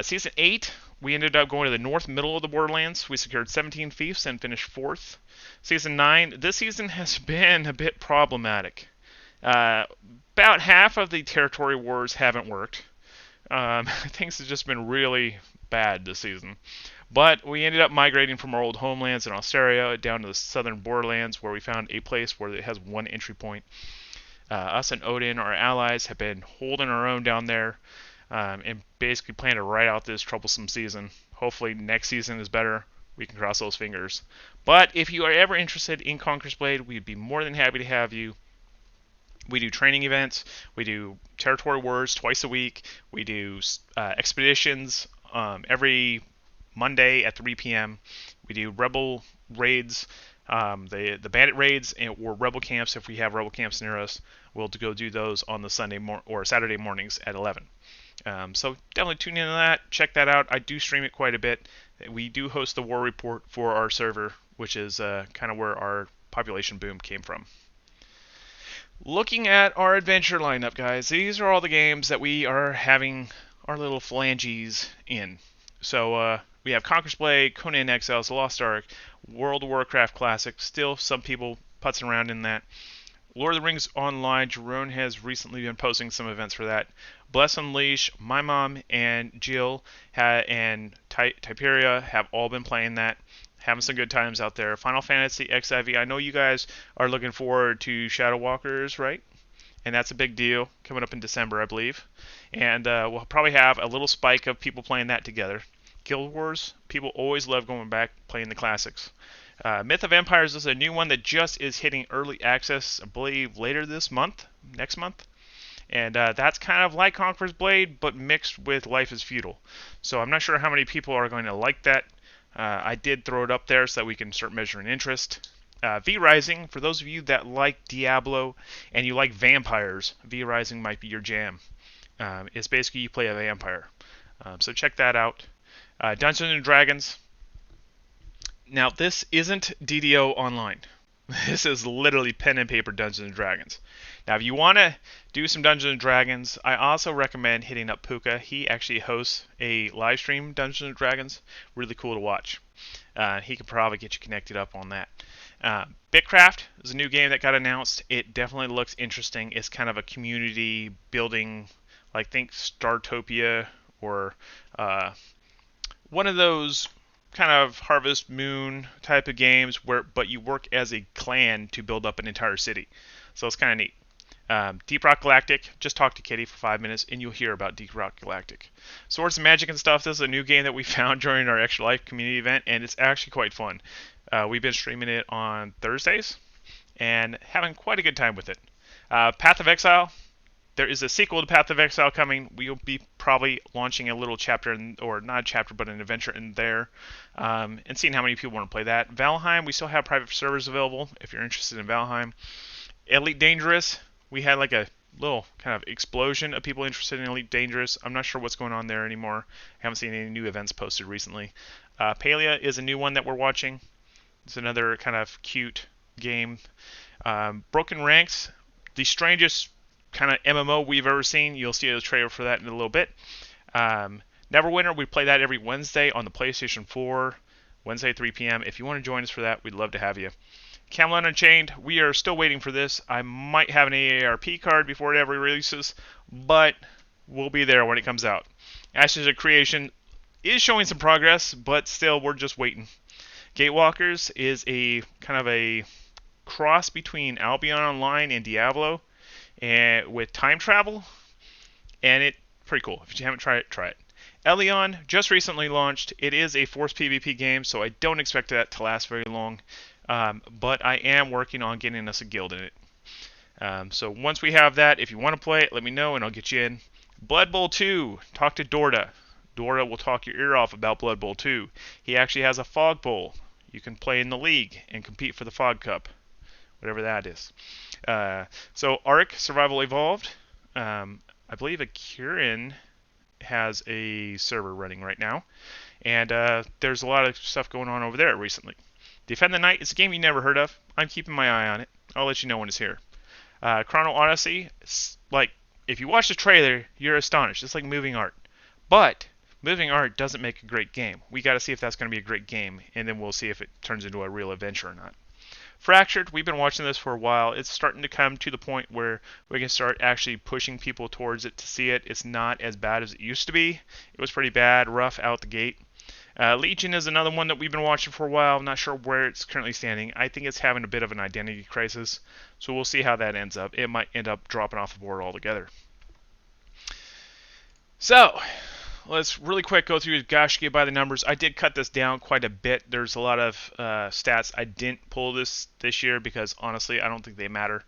Season 8, we ended up going to the north middle of the Borderlands. We secured 17 fiefs and finished 4th. Season 9, this season has been a bit problematic. About half of the territory wars haven't worked. Things have just been really bad this season. But we ended up migrating from our old homelands in Australia down to the southern borderlands, where we found a place where it has one entry point. Us and Odin, our allies, have been holding our own down there, and basically plan to ride out this troublesome season. Hopefully next season is better. We can cross those fingers. But if you are ever interested in Conqueror's Blade, we'd be more than happy to have you. We do training events. We do territory wars twice a week. We do expeditions every Monday at 3 p.m. We do rebel raids, the bandit raids, or rebel camps if we have rebel camps near us. We'll go do those on the Sunday or Saturday mornings at 11. So definitely tune into that. Check that out. I do stream it quite a bit. We do host the war report for our server, which is kind of where our population boom came from. Looking at our adventure lineup, guys, these are all the games that we are having our little phalanges in. So we have Conqueror's Blade, Conan Exiles, The Lost Ark, World of Warcraft Classic, still some people putzing around in that. Lord of the Rings Online, Jerome has recently been posting some events for that. Bless Unleash, my mom and Jill and Typeria have all been playing that. Having some good times out there. Final Fantasy XIV, I know you guys are looking forward to Shadow Walkers, right? And that's a big deal coming up in December, I believe. And we'll probably have a little spike of people playing that together. Guild Wars, people always love going back playing the classics. Myth of Empires is a new one that just is hitting early access, I believe, later this month, next month. And that's kind of like Conqueror's Blade, but mixed with Life is Feudal. So I'm not sure how many people are going to like that. I did throw it up there so that we can start measuring interest. V Rising, for those of you that like Diablo and you like vampires, V Rising might be your jam. It's basically you play a vampire. So check that out. Dungeons and Dragons. Now, this isn't DDO Online. This is literally pen and paper Dungeons and Dragons. Now, if you want to do some Dungeons and Dragons, I also recommend hitting up Puka. He actually hosts a live stream Dungeons and Dragons. Really cool to watch. He can probably get you connected up on that. Bitcraft is a new game that got announced. It definitely looks interesting. It's kind of a community building, like think Startopia or one of those kind of Harvest Moon type of games but you work as a clan to build up an entire city. So it's kind of neat. Deep Rock Galactic, just talk to Kitty for 5 minutes and you'll hear about Deep Rock Galactic. Swords and Magic and stuff, this is a new game that we found during our Extra Life community event, and it's actually quite fun. We've been streaming it on Thursdays and having quite a good time with it. Path of Exile, there is a sequel to Path of Exile coming. We'll be probably launching a little chapter, or not a chapter, but an adventure in there, and seeing how many people want to play that. Valheim, we still have private servers available if you're interested in Valheim. Elite Dangerous, we had like a little kind of explosion of people interested in Elite Dangerous. I'm not sure what's going on there anymore. I haven't seen any new events posted recently. Palia is a new one that we're watching. It's another kind of cute game. Broken Ranks, the strangest kind of MMO we've ever seen. You'll see a trailer for that in a little bit. Neverwinter, we play that every Wednesday on the PlayStation 4, Wednesday 3 p.m. If you want to join us for that, we'd love to have you. Camelot Unchained, we are still waiting for this. I might have an AARP card before it ever releases, but we'll be there when it comes out. Ashes of Creation is showing some progress, but still, we're just waiting. Gatewalkers is a kind of a cross between Albion Online and Diablo, and with time travel, and it's pretty cool. If you haven't tried it, try it. Elion just recently launched. It is a forced PvP game, so I don't expect that to last very long, but I am working on getting us a guild in it. So once we have that, if you want to play it, let me know and I'll get you in. Blood Bowl 2, talk to Dorda. Dora will talk your ear off about Blood Bowl 2. He actually has a Fog Bowl. You can play in the league and compete for the Fog Cup, whatever that is. So Ark Survival Evolved. I believe Akirin has a server running right now, and there's a lot of stuff going on over there recently. Defend the Night is a game you never heard of. I'm keeping my eye on it. I'll let you know when it's here. Chrono Odyssey, like, if you watch the trailer, you're astonished. It's like moving art. But moving art doesn't make a great game. We got to see if that's going to be a great game, and then we'll see if it turns into a real adventure or not. Fractured, we've been watching this for a while. It's starting to come to the point where we can start actually pushing people towards it to see it. It's not as bad as it used to be. It was pretty bad, rough out the gate. Legion is another one that we've been watching for a while. I'm not sure where it's currently standing. I think it's having a bit of an identity crisis, so we'll see how that ends up. It might end up dropping off the board altogether. So, let's really quick go through Gaiscioch by the numbers. I did cut this down quite a bit. There's a lot of stats I didn't pull this year because honestly, I don't think they matter.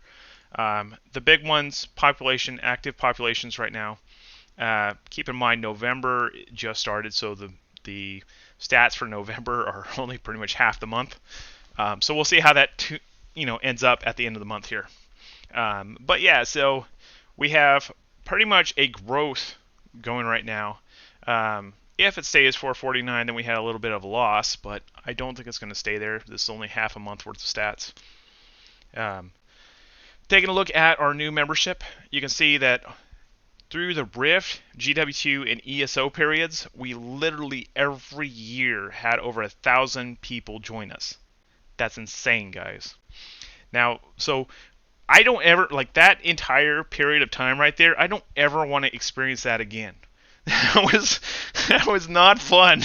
The big ones, population, active populations right now. Keep in mind, November just started, so the stats for November are only pretty much half the month. So we'll see how that ends up at the end of the month here. But yeah, so we have pretty much a growth going right now. If it stays 449, then we had a little bit of a loss, but I don't think it's going to stay there. This is only half a month worth of stats. Taking a look at our new membership, you can see that through the Rift, GW2, and ESO periods, we literally every year had over 1,000 people join us. That's insane, guys. Now, so I don't ever, like that entire period of time right there, I don't ever want to experience that again. That was not fun.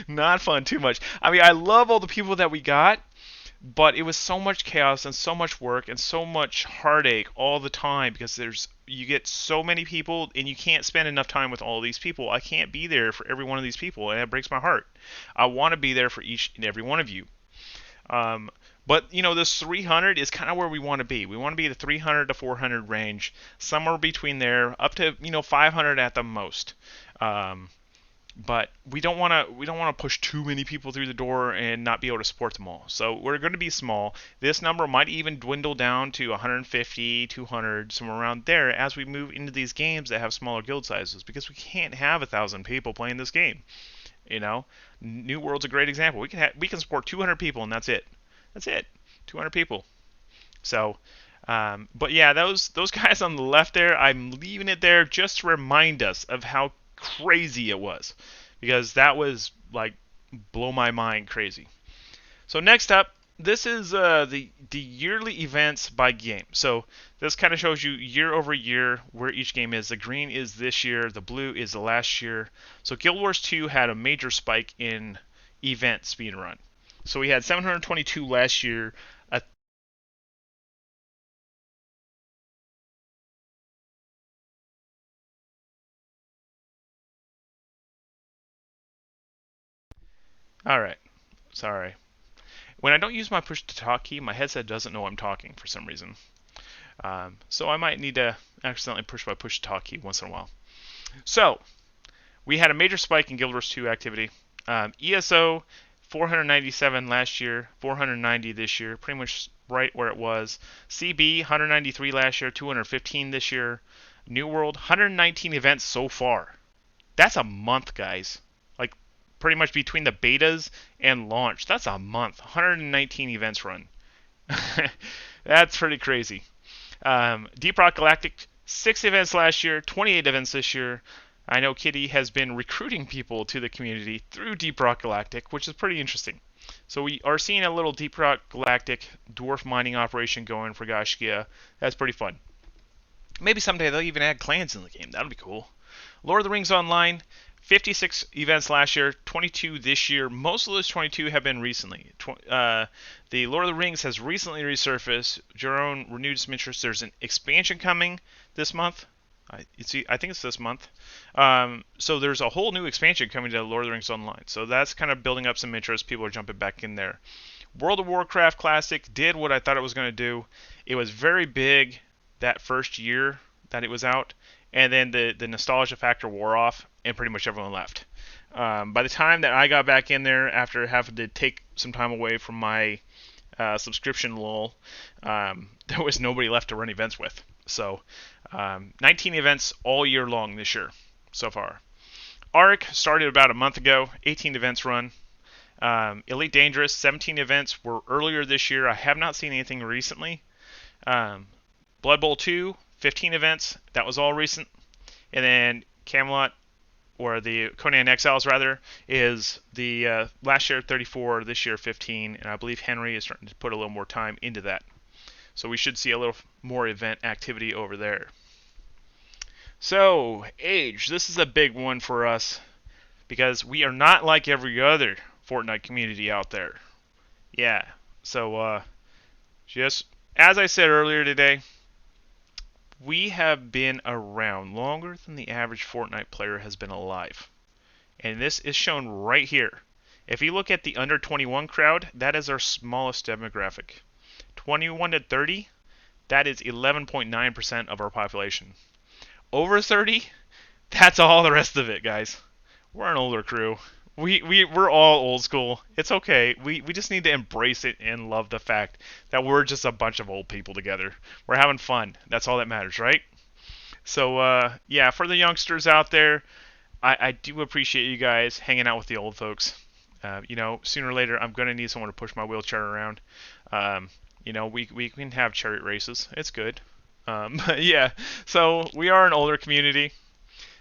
Not fun too much. I mean, I love all the people that we got, but it was so much chaos and so much work and so much heartache all the time because you get so many people and you can't spend enough time with all of these people. I can't be there for every one of these people, and it breaks my heart. I want to be there for each and every one of you. But this 300 is kind of where we want to be. We want to be the 300 to 400 range, somewhere between there, up to 500 at the most. But we don't want to push too many people through the door and not be able to support them all. So we're going to be small. This number might even dwindle down to 150, 200, somewhere around there as we move into these games that have smaller guild sizes, because we can't have 1,000 people playing this game. New World's a great example. We can support 200 people and that's it. That's it. 200 people. So, but yeah, those guys on the left there, I'm leaving it there just to remind us of how crazy it was, because that was like blow my mind crazy. So next up, this is the yearly events by game. So this kind of shows you year over year where each game is. The green is this year, the blue is the last year. So Guild Wars 2 had a major spike in event speedrun. So we had 722 last year. All right, sorry. When I don't use my push to talk key, my headset doesn't know I'm talking for some reason. So I might need to accidentally push my push to talk key once in a while. So we had a major spike in Guild Wars 2 activity. ESO 497 last year, 490 this year, pretty much right where it was. CB 193 last year, 215 this year. New World 119 events so far. That's a month, guys. Like pretty much between the betas and launch, that's a month. 119 events run. That's pretty crazy. Deep Rock Galactic 6 events last year, 28 events this year. I know Kitty has been recruiting people to the community through Deep Rock Galactic, which is pretty interesting. So we are seeing a little Deep Rock Galactic dwarf mining operation going for Gaiscioch. That's pretty fun. Maybe someday they'll even add clans in the game. That'll be cool. Lord of the Rings Online, 56 events last year, 22 this year. Most of those 22 have been recently. The Lord of the Rings has recently resurfaced. Jerome renewed some interest. There's an expansion coming this month. I think it's this month. So there's a whole new expansion coming to Lord of the Rings Online. So that's kind of building up some interest. People are jumping back in there. World of Warcraft Classic did what I thought it was going to do. It was very big that first year that it was out, and then the nostalgia factor wore off, and pretty much everyone left. By the time that I got back in there after having to take some time away from my subscription lull, there was nobody left to run events with. So 19 events all year long this year so far. ARC started about a month ago, 18 events run. Elite Dangerous, 17 events were earlier this year. I have not seen anything recently. Blood Bowl 2, 15 events. That was all recent. And then Camelot, or the Conan Exiles rather, is the last year 34, this year 15, and I believe Henry is starting to put a little more time into that. So we should see a little more event activity over there. So, age. This is a big one for us because we are not like every other Fortnite community out there. Yeah. So, just as I said earlier today, we have been around longer than the average Fortnite player has been alive. And this is shown right here. If you look at the under 21 crowd, that is our smallest demographic. 21 to 30, that is 11.9% of our population. Over 30, that's all the rest of it, guys. We're an older crew. We're all old school. It's okay. We just need to embrace it and love the fact that we're just a bunch of old people together. We're having fun. That's all that matters, right? So, yeah, for the youngsters out there, I do appreciate you guys hanging out with the old folks. Sooner or later, I'm going to need someone to push my wheelchair around. We can have chariot races. It's good. But yeah, so we are an older community.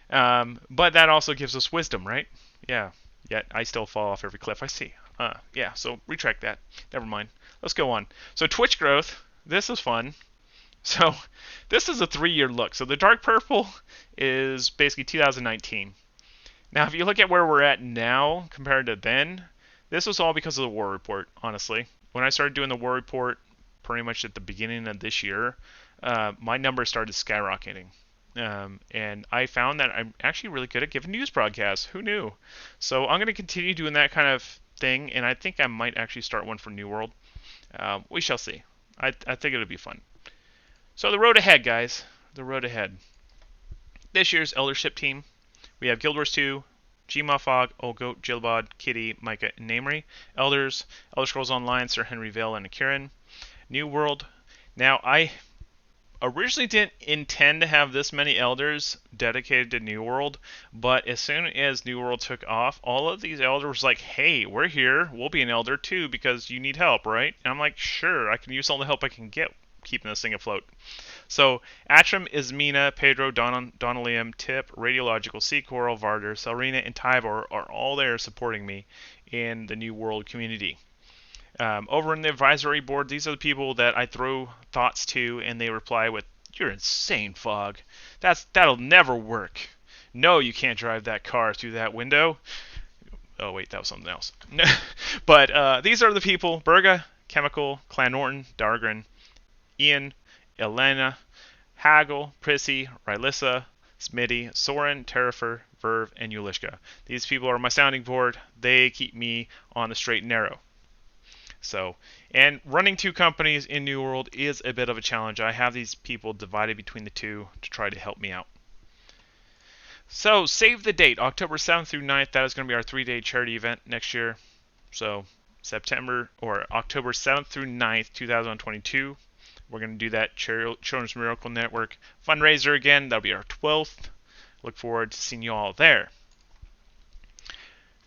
But that also gives us wisdom, right? Yeah. Yet I still fall off every cliff I see. Yeah, so retract that. Never mind. Let's go on. So Twitch growth. This is fun. So this is a 3-year look. So the dark purple is basically 2019. Now, if you look at where we're at now compared to then, this was all because of the war report, honestly. When I started doing the war report pretty much at the beginning of this year, my numbers started skyrocketing. And I found that I'm actually really good at giving news broadcasts. Who knew? So I'm going to continue doing that kind of thing, and I think I might actually start one for New World. We shall see. I think it'll be fun. So the road ahead, guys. The road ahead. This year's Eldership team. We have Guild Wars 2, Gma Fog, Olgoat, Jilbod, Kitty, Micah, and Namry. Elders, Elder Scrolls Online, Sir Henry Vale, and Akiran. New World. Now, I originally didn't intend to have this many elders dedicated to New World, but as soon as New World took off, all of these elders were like, hey, we're here, we'll be an elder too because you need help, right? And I'm like, sure, I can use all the help I can get keeping this thing afloat. So Atrim, Ismina, Pedro, Donalium, Tip, Radiological, Seacoral, Varder, Selrina, and Tybor are all there supporting me in the New World community. Over in the advisory board, these are the people that I throw thoughts to, and they reply with, "You're insane, Fog. That'll never work. No, you can't drive that car through that window." Oh wait, that was something else. But these are the people: Berga, Chemical, Clan Norton, Dargren, Ian, Elena, Hagel, Prissy, Rylissa, Smitty, Soren, Terrifer, Verve, and Ulishka. These people are my sounding board. They keep me on the straight and narrow. So, and running 2 companies in New World is a bit of a challenge. I have these people divided between the 2 to try to help me out. So, save the date, October 7th through 9th. That is going to be our 3-day charity event next year. So, October 7th through 9th, 2022. We're going to do that Children's Miracle Network fundraiser again. That'll be our 12th. Look forward to seeing you all there.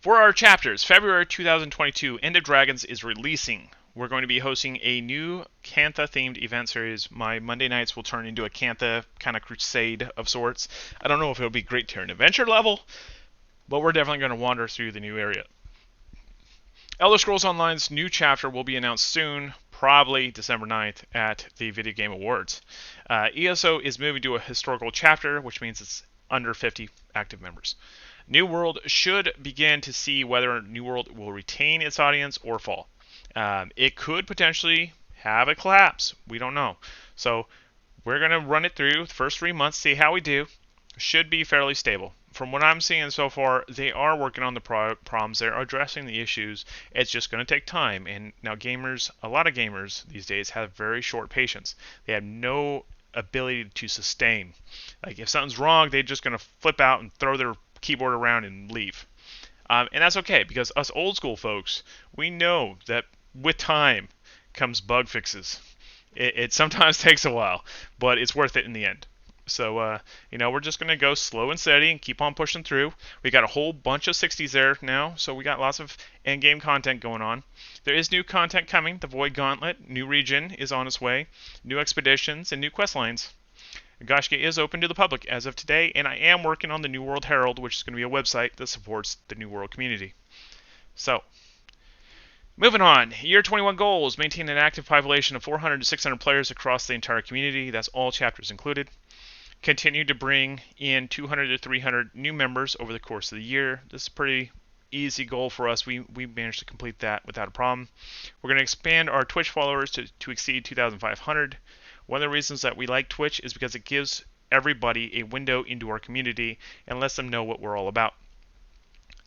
For our chapters, February 2022, End of Dragons is releasing. We're going to be hosting a new Cantha-themed event series. My Monday nights will turn into a Cantha kind of crusade of sorts. I don't know if it'll be great tier and adventure level, but we're definitely going to wander through the new area. Elder Scrolls Online's new chapter will be announced soon, probably December 9th at the Video Game Awards. ESO is moving to a historical chapter, which means it's under 50 active members. New World should begin to see whether New World will retain its audience or fall. It could potentially have a collapse. We don't know. So we're going to run it through the first 3 months, see how we do. Should be fairly stable. From what I'm seeing so far, they are working on the problems. They're addressing the issues. It's just going to take time. And now gamers, a lot of gamers these days have very short patience. They have no ability to sustain. Like if something's wrong, they're just going to flip out and throw their keyboard around and leave. And that's okay because us old school folks, we know that with time comes bug fixes. It sometimes takes a while, but it's worth it in the end. So, we're just going to go slow and steady and keep on pushing through. We got a whole bunch of 60s there now, so we got lots of end game content going on. There is new content coming. The Void Gauntlet, new region is on its way, new expeditions, and new quest lines. Gaiscioch is open to the public as of today, and I am working on the New World Herald, which is going to be a website that supports the New World community. So, moving on, year 21 goals: maintain an active population of 400 to 600 players across the entire community. That's all chapters included. Continue to bring in 200 to 300 new members over the course of the year. This is a pretty easy goal for us. We managed to complete that without a problem. We're going to expand our Twitch followers to exceed 2,500. One of the reasons that we like Twitch is because it gives everybody a window into our community and lets them know what we're all about.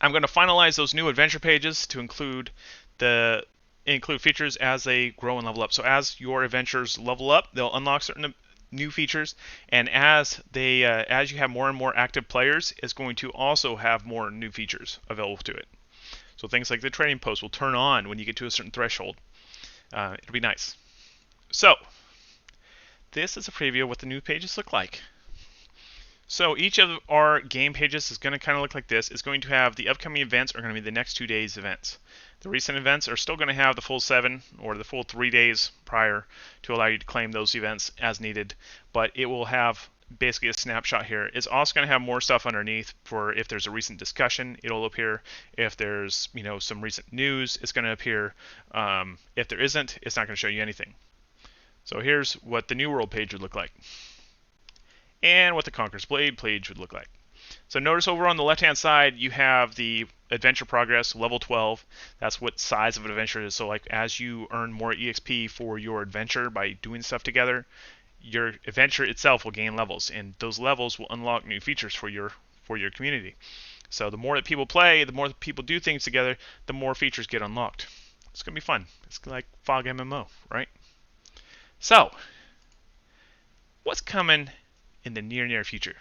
I'm going to finalize those new adventure pages to include features as they grow and level up. So as your adventures level up, they'll unlock certain new features, and as you have more and more active players, it's going to also have more new features available to it. So things like the trading post will turn on when you get to a certain threshold. It'll be nice. So this is a preview of what the new pages look like. So each of our game pages is going to kind of look like this. It's going to have the upcoming events are going to be the next 2 days events. The recent events are still going to have the full 7 or the full 3 days prior to allow you to claim those events as needed, but it will have basically a snapshot here. It's also going to have more stuff underneath for if there's a recent discussion, it'll appear. If there's some recent news, it's going to appear. If there isn't, it's not going to show you anything. So here's what the New World page would look like, and what the Conqueror's Blade page would look like. So notice over on the left-hand side, you have the adventure progress, level 12. That's what size of an adventure is. So like as you earn more EXP for your adventure by doing stuff together, your adventure itself will gain levels, and those levels will unlock new features for your community. So the more that people play, the more that people do things together, the more features get unlocked. It's going to be fun. It's like Fog MMO, right? So, what's coming in the near future?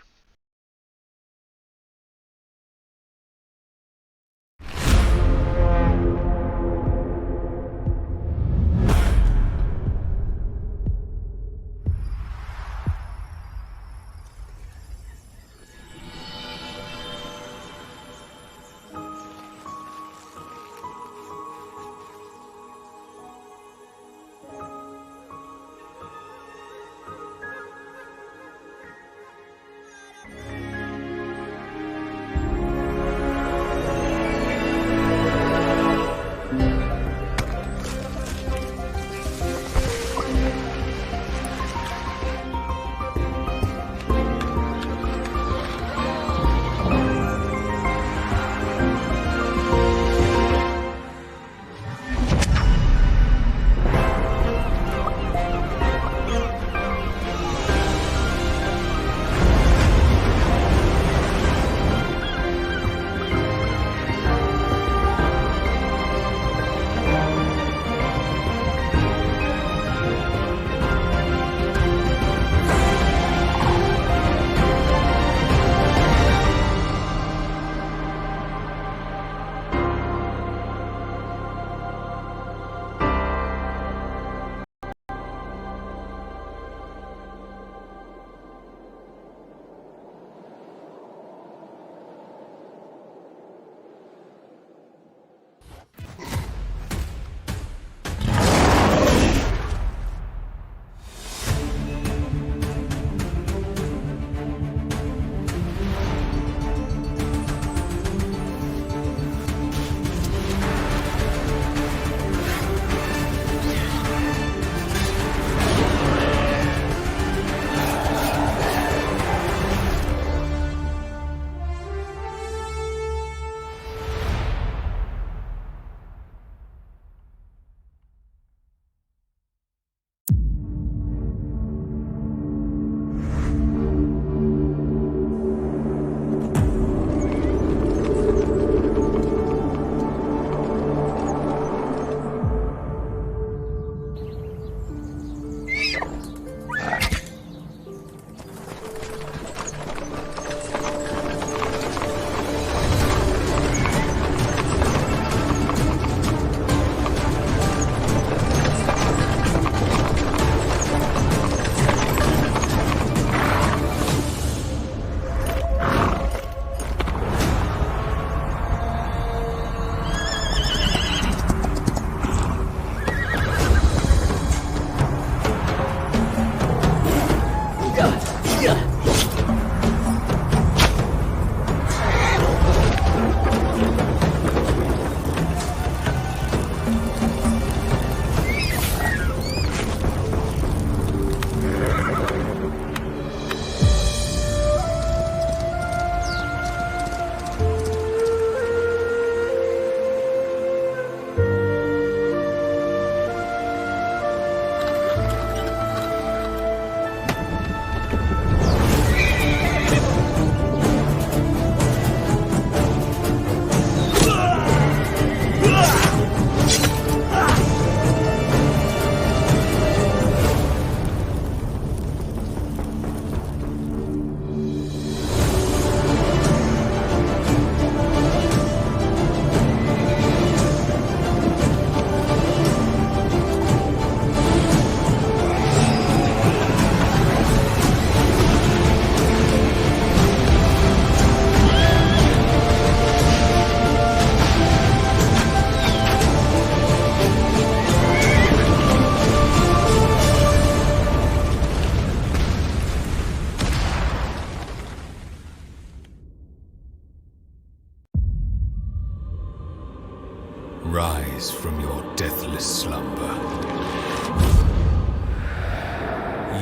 Rise from your deathless slumber.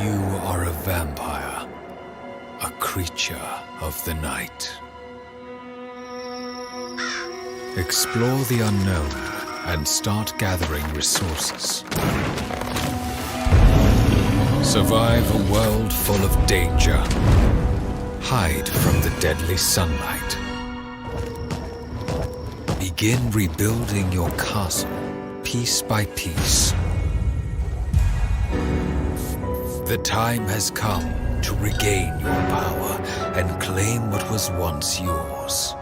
You are a vampire, a creature of the night. Explore the unknown and start gathering resources. Survive a world full of danger. Hide from the deadly sunlight. Begin rebuilding your castle, piece by piece. The time has come to regain your power and claim what was once yours.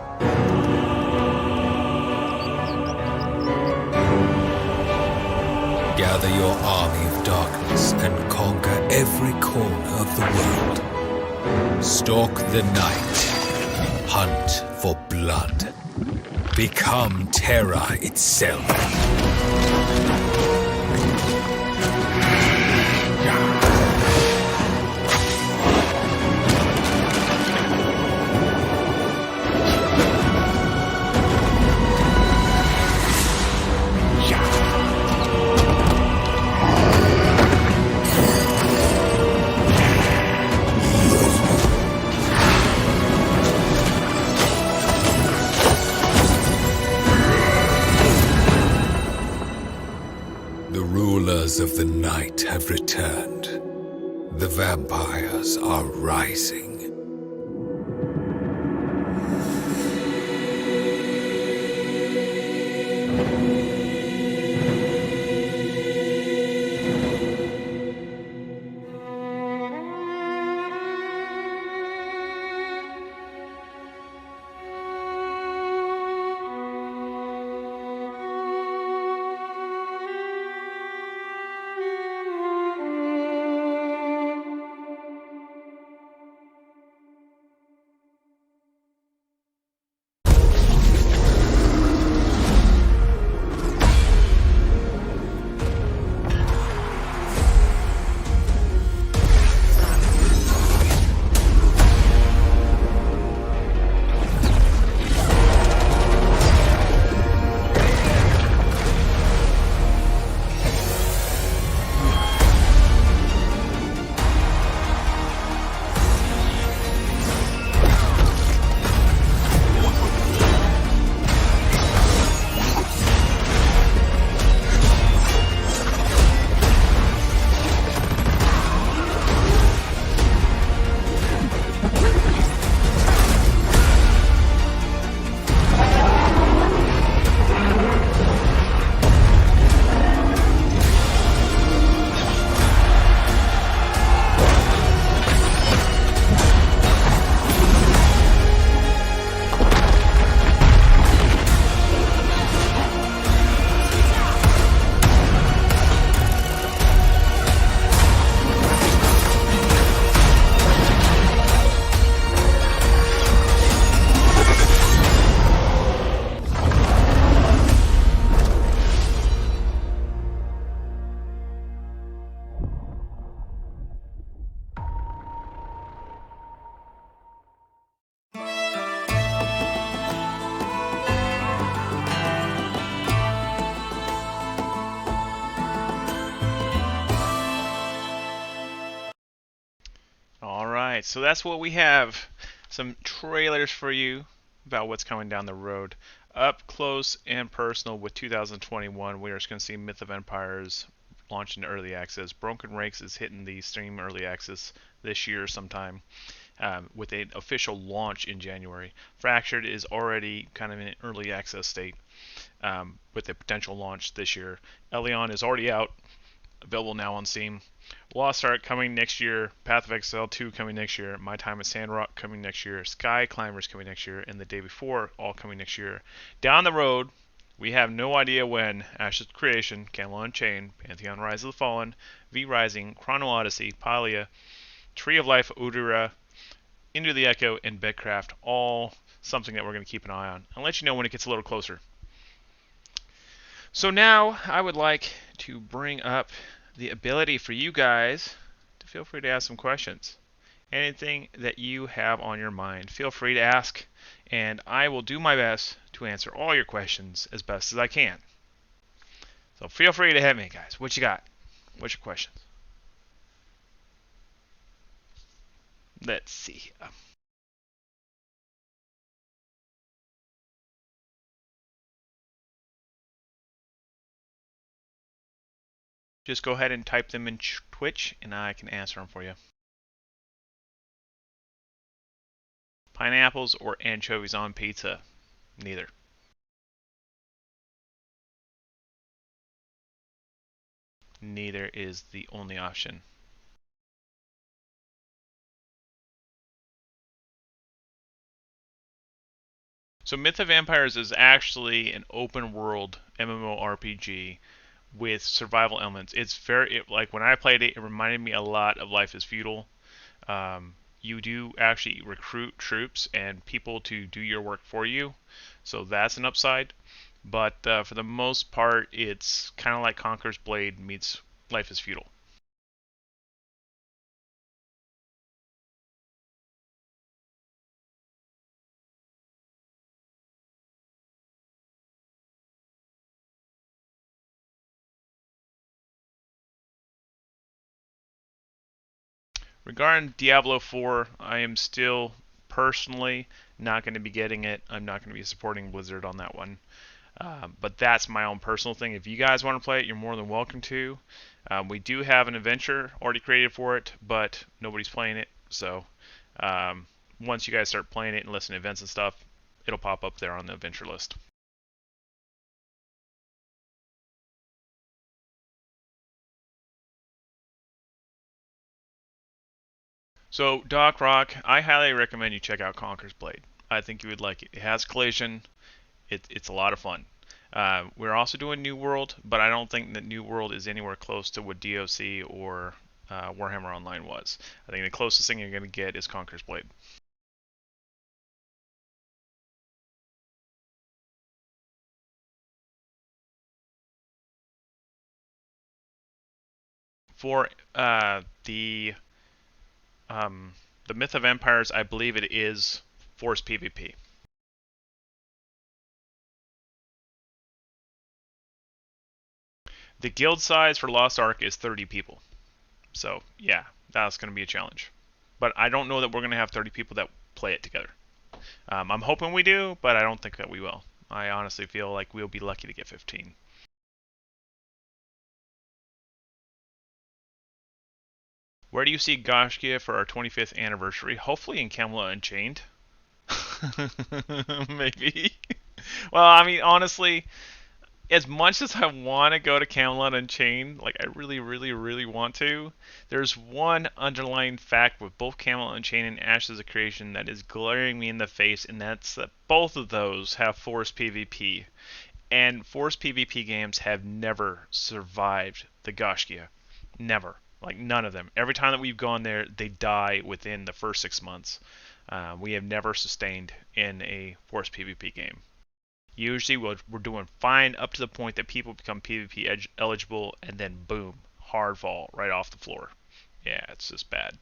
Gather your army of darkness and conquer every corner of the world. Stalk the night. Hunt for blood. Become terror itself. The rulers of the night have returned. The vampires are rising. Alright, so that's what we have. Some trailers for you about what's coming down the road. Up close and personal with 2021, we are just going to see Myth of Empires launch into early access. Broken Rakes is hitting the Steam early access this year sometime, with an official launch in January. Fractured is already kind of in an early access state, with a potential launch this year. Elion is already out, available now on Steam. Lost Ark coming next year. Path of Exile 2 coming next year. My Time at Sandrock coming next year. Sky Climbers coming next year. And the day before, all coming next year. Down the road, we have no idea when. Ashes of Creation, Camelot Unchained, Pantheon Rise of the Fallen, V Rising, Chrono Odyssey, Palia, Tree of Life, Udara, Into the Echo, and Bedcraft. All something that we're going to keep an eye on. I'll let you know when it gets a little closer. So now I would like to bring up the ability for you guys to feel free to ask some questions. Anything that you have on your mind, feel free to ask, and I will do my best to answer all your questions as best as I can. So feel free to hit me, guys. What you got? What's your questions? Let's see. Just go ahead and type them in Twitch, and I can answer them for you. Pineapples or anchovies on pizza? Neither. Neither is the only option. So Myth of Empires is actually an open world MMORPG with survival elements. Like when I played it, it reminded me a lot of Life is Feudal. You do actually recruit troops and people to do your work for you, so that's an upside. But for the most part, it's kind of like Conqueror's Blade meets Life is Feudal. Regarding Diablo 4, I am still personally not going to be getting it. I'm not going to be supporting Blizzard on that one. But that's my own personal thing. If you guys want to play it, you're more than welcome to. We do have an adventure already created for it, but nobody's playing it. So um, once you guys start playing it and listen to events and stuff, it'll pop up there on the adventure list. So Doc Rock, I highly recommend you check out Conquer's Blade. I think you would like it. It has collision. It's a lot of fun. We're also doing New World, but I don't think that New World is anywhere close to what DOC or Warhammer Online was. I think the closest thing you're going to get is Conquer's Blade. For um, the Myth of Empires, I believe it is Force PvP. The guild size for Lost Ark is 30 people. So, yeah, that's going to be a challenge. But I don't know that we're going to have 30 people that play it together. I'm hoping we do, but I don't think that we will. I honestly feel like we'll be lucky to get 15. Where do you see Gaiscioch for our 25th anniversary? Hopefully in Camelot Unchained. Maybe. Well, I mean, honestly, as much as I want to go to Camelot Unchained, like I really, really, really want to, there's one underlying fact with both Camelot Unchained and Ashes of Creation that is glaring me in the face, and that's that both of those have forced PvP. And forced PvP games have never survived the Gaiscioch. Never. Like none of them. Every time that we've gone there, they die within the first 6 months. We have never sustained in a forced PvP game. Usually we're doing fine up to the point that people become PvP eligible, and then boom, hard fall right off the floor. Yeah, it's just bad.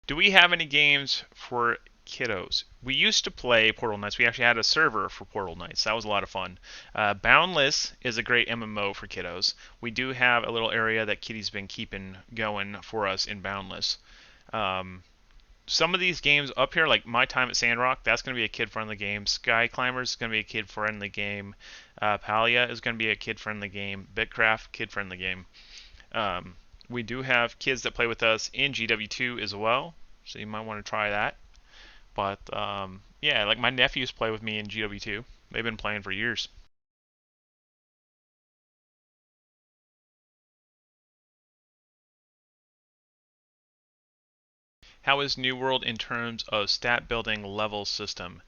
Do we have any games for kiddos? We used to play Portal Knights. We actually had a server for Portal Knights. That was a lot of fun. Boundless is a great MMO for kiddos. We do have a little area that Kitty's been keeping going for us in Boundless. Um, some of these games up here, like My Time at Sandrock, that's going to be a kid-friendly game. Sky Climbers is going to be a kid-friendly game. Palia is going to be a kid-friendly game. Bitcraft, kid-friendly game. Um, we do have kids that play with us in GW2 as well, so you might want to try that. But yeah, like my nephews play with me in GW2. They've been playing for years. How is New World in terms of stat building level system?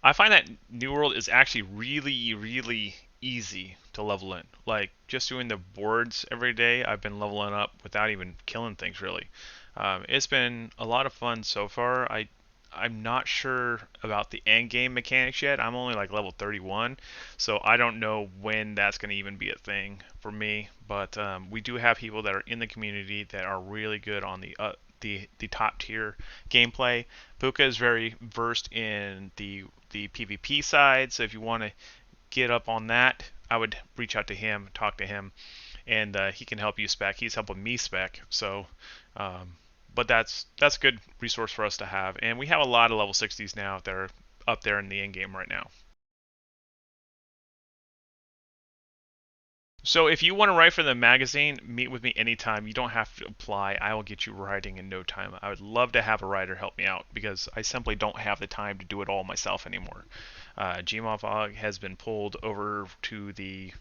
I find that New World is actually really, really easy to level in. Like just doing the boards every day, I've been leveling up without even killing things really. It's been a lot of fun so far. I'm not sure about the end game mechanics yet. I'm only like level 31, so I don't know when that's going to even be a thing for me. But we do have people that are in the community that are really good on the top tier gameplay. Puka is very versed in the the PvP side. So if you want to get up on that, I would reach out to him, talk to him, and he can help you spec. He's helping me spec. So, um, but that's a good resource for us to have. And we have a lot of level 60s now that are up there in the end game right now. So if you want to write for the magazine, meet with me anytime. You don't have to apply. I will get you writing in no time. I would love to have a writer help me out because I simply don't have the time to do it all myself anymore. Gmov has been pulled over to the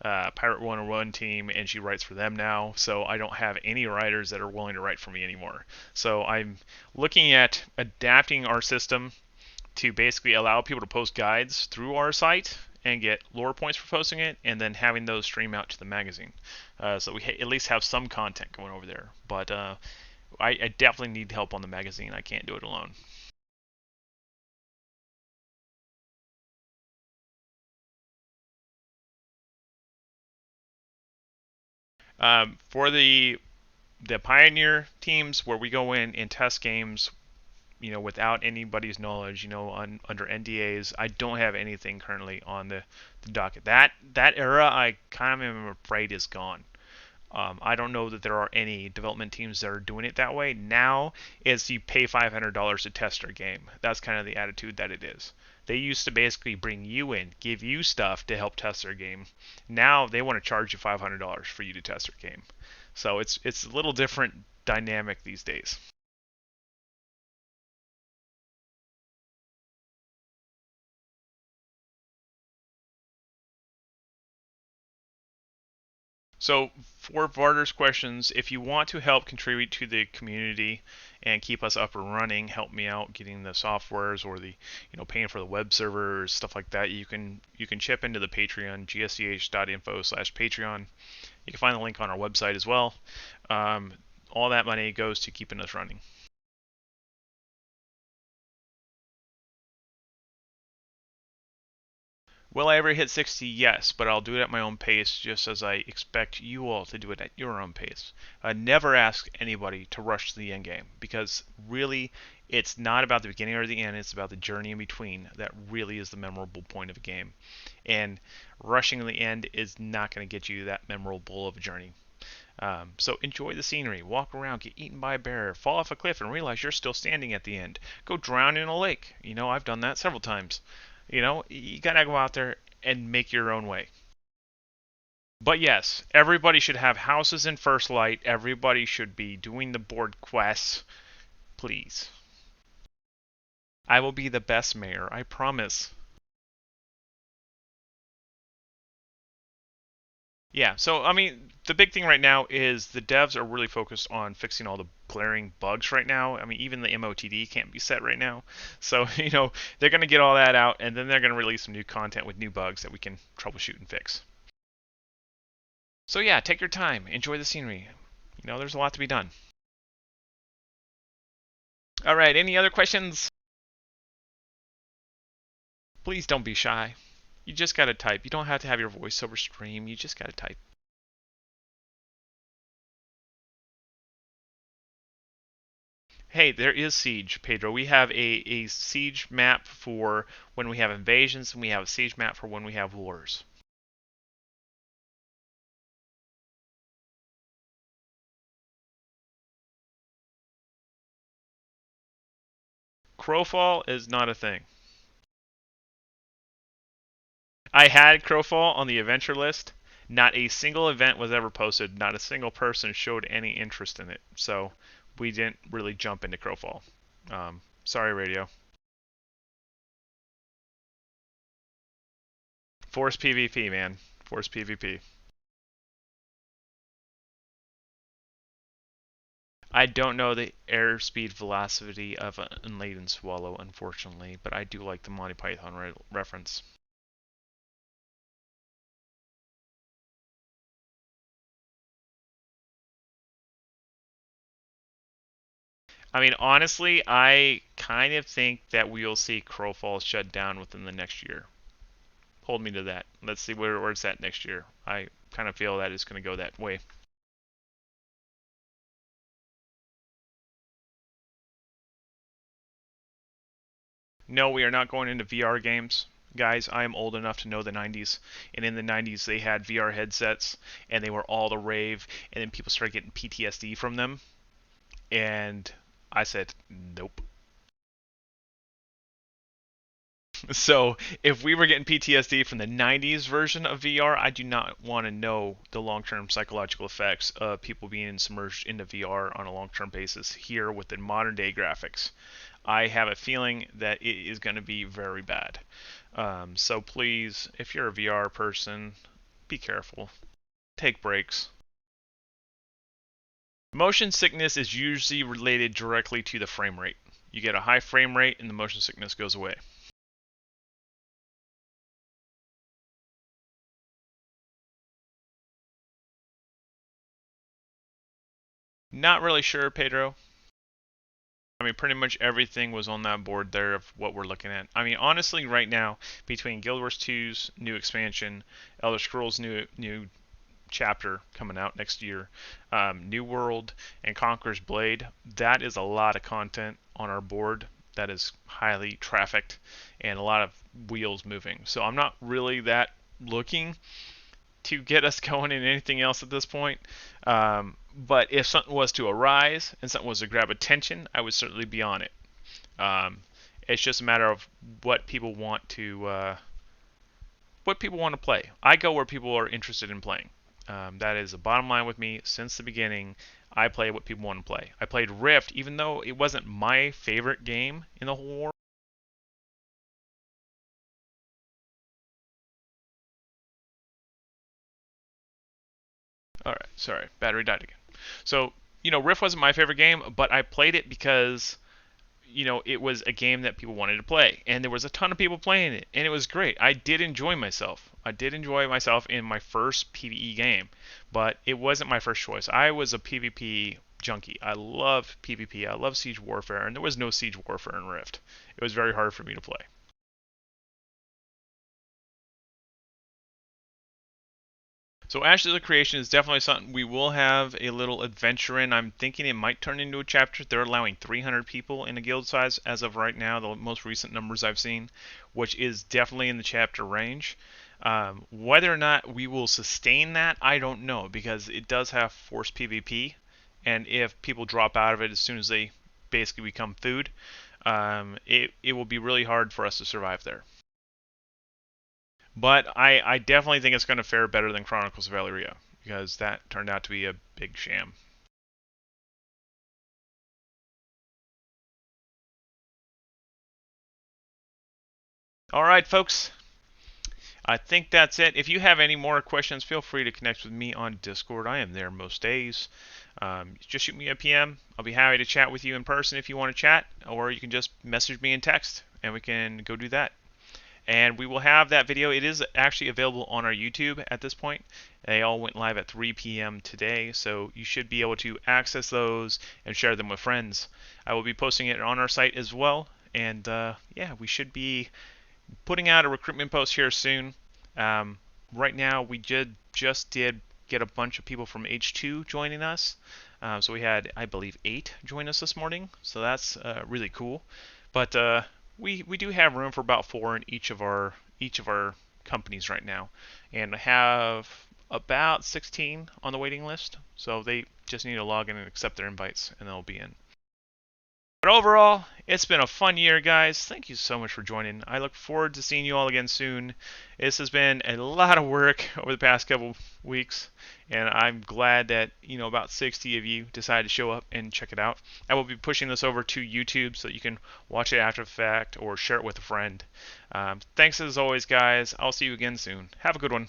Pirate 101 team, and she writes for them now. So I don't have any writers that are willing to write for me anymore. So I'm looking at adapting our system to basically allow people to post guides through our site and get lore points for posting it, and then having those stream out to the magazine, so we at least have some content going over there. But I definitely need help on the magazine. I can't do it alone. For the Pioneer teams, where we go in and test games, without anybody's knowledge, under NDAs, I don't have anything currently on the docket. That era, I kind of am afraid is gone. I don't know that there are any development teams that are doing it that way. Now is you pay $500 to test their game. That's kind of the attitude that it is. They used to basically bring you in, give you stuff to help test their game. Now they want to charge you $500 for you to test their game. So it's a little different dynamic these days. So for Varder's questions, if you want to help contribute to the community and keep us up and running, help me out getting the softwares or the paying for the web servers, stuff like that, you can chip into the Patreon, gsch.info/Patreon. You can find the link on our website as well. Um, all that money goes to keeping us running. Will I ever hit 60? Yes, but I'll do it at my own pace, just as I expect you all to do it at your own pace. Never ask anybody to rush to the end game, because really, it's not about the beginning or the end, it's about the journey in between that really is the memorable point of a game. And rushing to the end is not going to get you that memorable of a journey. So enjoy the scenery, walk around, get eaten by a bear, fall off a cliff and realize you're still standing at the end. Go drown in a lake. I've done that several times. You gotta go out there and make your own way. But yes, everybody should have houses in First Light. Everybody should be doing the board quests. Please. I will be the best mayor, I promise. Yeah, so I mean, the big thing right now is the devs are really focused on fixing all the glaring bugs right now. I mean, even the MOTD can't be set right now. So, they're going to get all that out and then they're going to release some new content with new bugs that we can troubleshoot and fix. So, yeah, take your time, enjoy the scenery. There's a lot to be done. All right, any other questions? Please don't be shy. You just got to type. You don't have to have your voiceover stream. You just got to type. Hey, there is Siege, Pedro. We have a Siege map for when we have invasions, and we have a Siege map for when we have wars. Crowfall is not a thing. I had Crowfall on the adventure list. Not a single event was ever posted. Not a single person showed any interest in it. So we didn't really jump into Crowfall. Sorry, radio. Force PvP, man. Force PvP. I don't know the airspeed velocity of an unladen swallow, unfortunately, but I do like the Monty Python reference. I mean, honestly, I kind of think that we'll see Crowfall shut down within the next year. Hold me to that. Let's see where it's at next year. I kind of feel that it's going to go that way. No, we are not going into VR games. Guys, I am old enough to know the 90s, and in the 90s they had VR headsets, and they were all the rave, and then people started getting PTSD from them, and I said, nope. So if we were getting PTSD from the 90s version of VR, I do not want to know the long-term psychological effects of people being submerged into VR on a long-term basis here with the modern-day graphics. I have a feeling that it is going to be very bad. So please, if you're a VR person, be careful. Take breaks. Motion sickness is usually related directly to the frame rate. You get a high frame rate and the motion sickness goes away. Not really sure, Pedro. I mean, pretty much everything was on that board there of what we're looking at. I mean, honestly, right now, between Guild Wars 2's new expansion, Elder Scrolls new chapter coming out next year, New World, and Conqueror's Blade, that is a lot of content on our board that is highly trafficked and a lot of wheels moving. So I'm not really that looking to get us going in anything else at this point. But if something was to arise and something was to grab attention, I would certainly be on it. Um, it's just a matter of what people want to play. I go where people are interested in playing. That is the bottom line with me since the beginning. I play what people want to play. I played Rift, even though it wasn't my favorite game in the whole world. All right, sorry, battery died again. So, Rift wasn't my favorite game, but I played it because it was a game that people wanted to play, and there was a ton of people playing it, and it was great. I did enjoy myself. I did enjoy myself in my first PvE game, but it wasn't my first choice. I was a PvP junkie. I love PvP. I love Siege Warfare, and there was no Siege Warfare in Rift. It was very hard for me to play. So Ashes of the Creation is definitely something we will have a little adventure in. I'm thinking it might turn into a chapter. They're allowing 300 people in a guild size as of right now, the most recent numbers I've seen, which is definitely in the chapter range. Whether or not we will sustain that, I don't know, because it does have forced PvP, and if people drop out of it as soon as they basically become food, it will be really hard for us to survive there. But I definitely think it's going to fare better than Chronicles of Valeria, because that turned out to be a big sham. All right, folks. I think that's it. If you have any more questions, feel free to connect with me on Discord. I am there most days. Just shoot me a PM. I'll be happy to chat with you in person if you want to chat, or you can just message me in text, and we can go do that. And we will have that video. It is actually available on our YouTube at this point. They all went live at 3 p.m. today, so you should be able to access those and share them with friends. I will be posting it on our site as well. And yeah, we should be putting out a recruitment post here soon. Right now, we just did get a bunch of people from H2 joining us. So we had, I believe, 8 join us this morning. So that's really cool. But we do have room for about 4 in each of our companies right now, and I have about 16 on the waiting list. So they just need to log in and accept their invites, and they'll be in. But overall, it's been a fun year, guys. Thank you so much for joining. I look forward to seeing you all again soon. This has been a lot of work over the past couple weeks, and I'm glad that about 60 of you decided to show up and check it out. I will be pushing this over to YouTube so that you can watch it after the fact or share it with a friend. Thanks as always, guys. I'll see you again soon. Have a good one.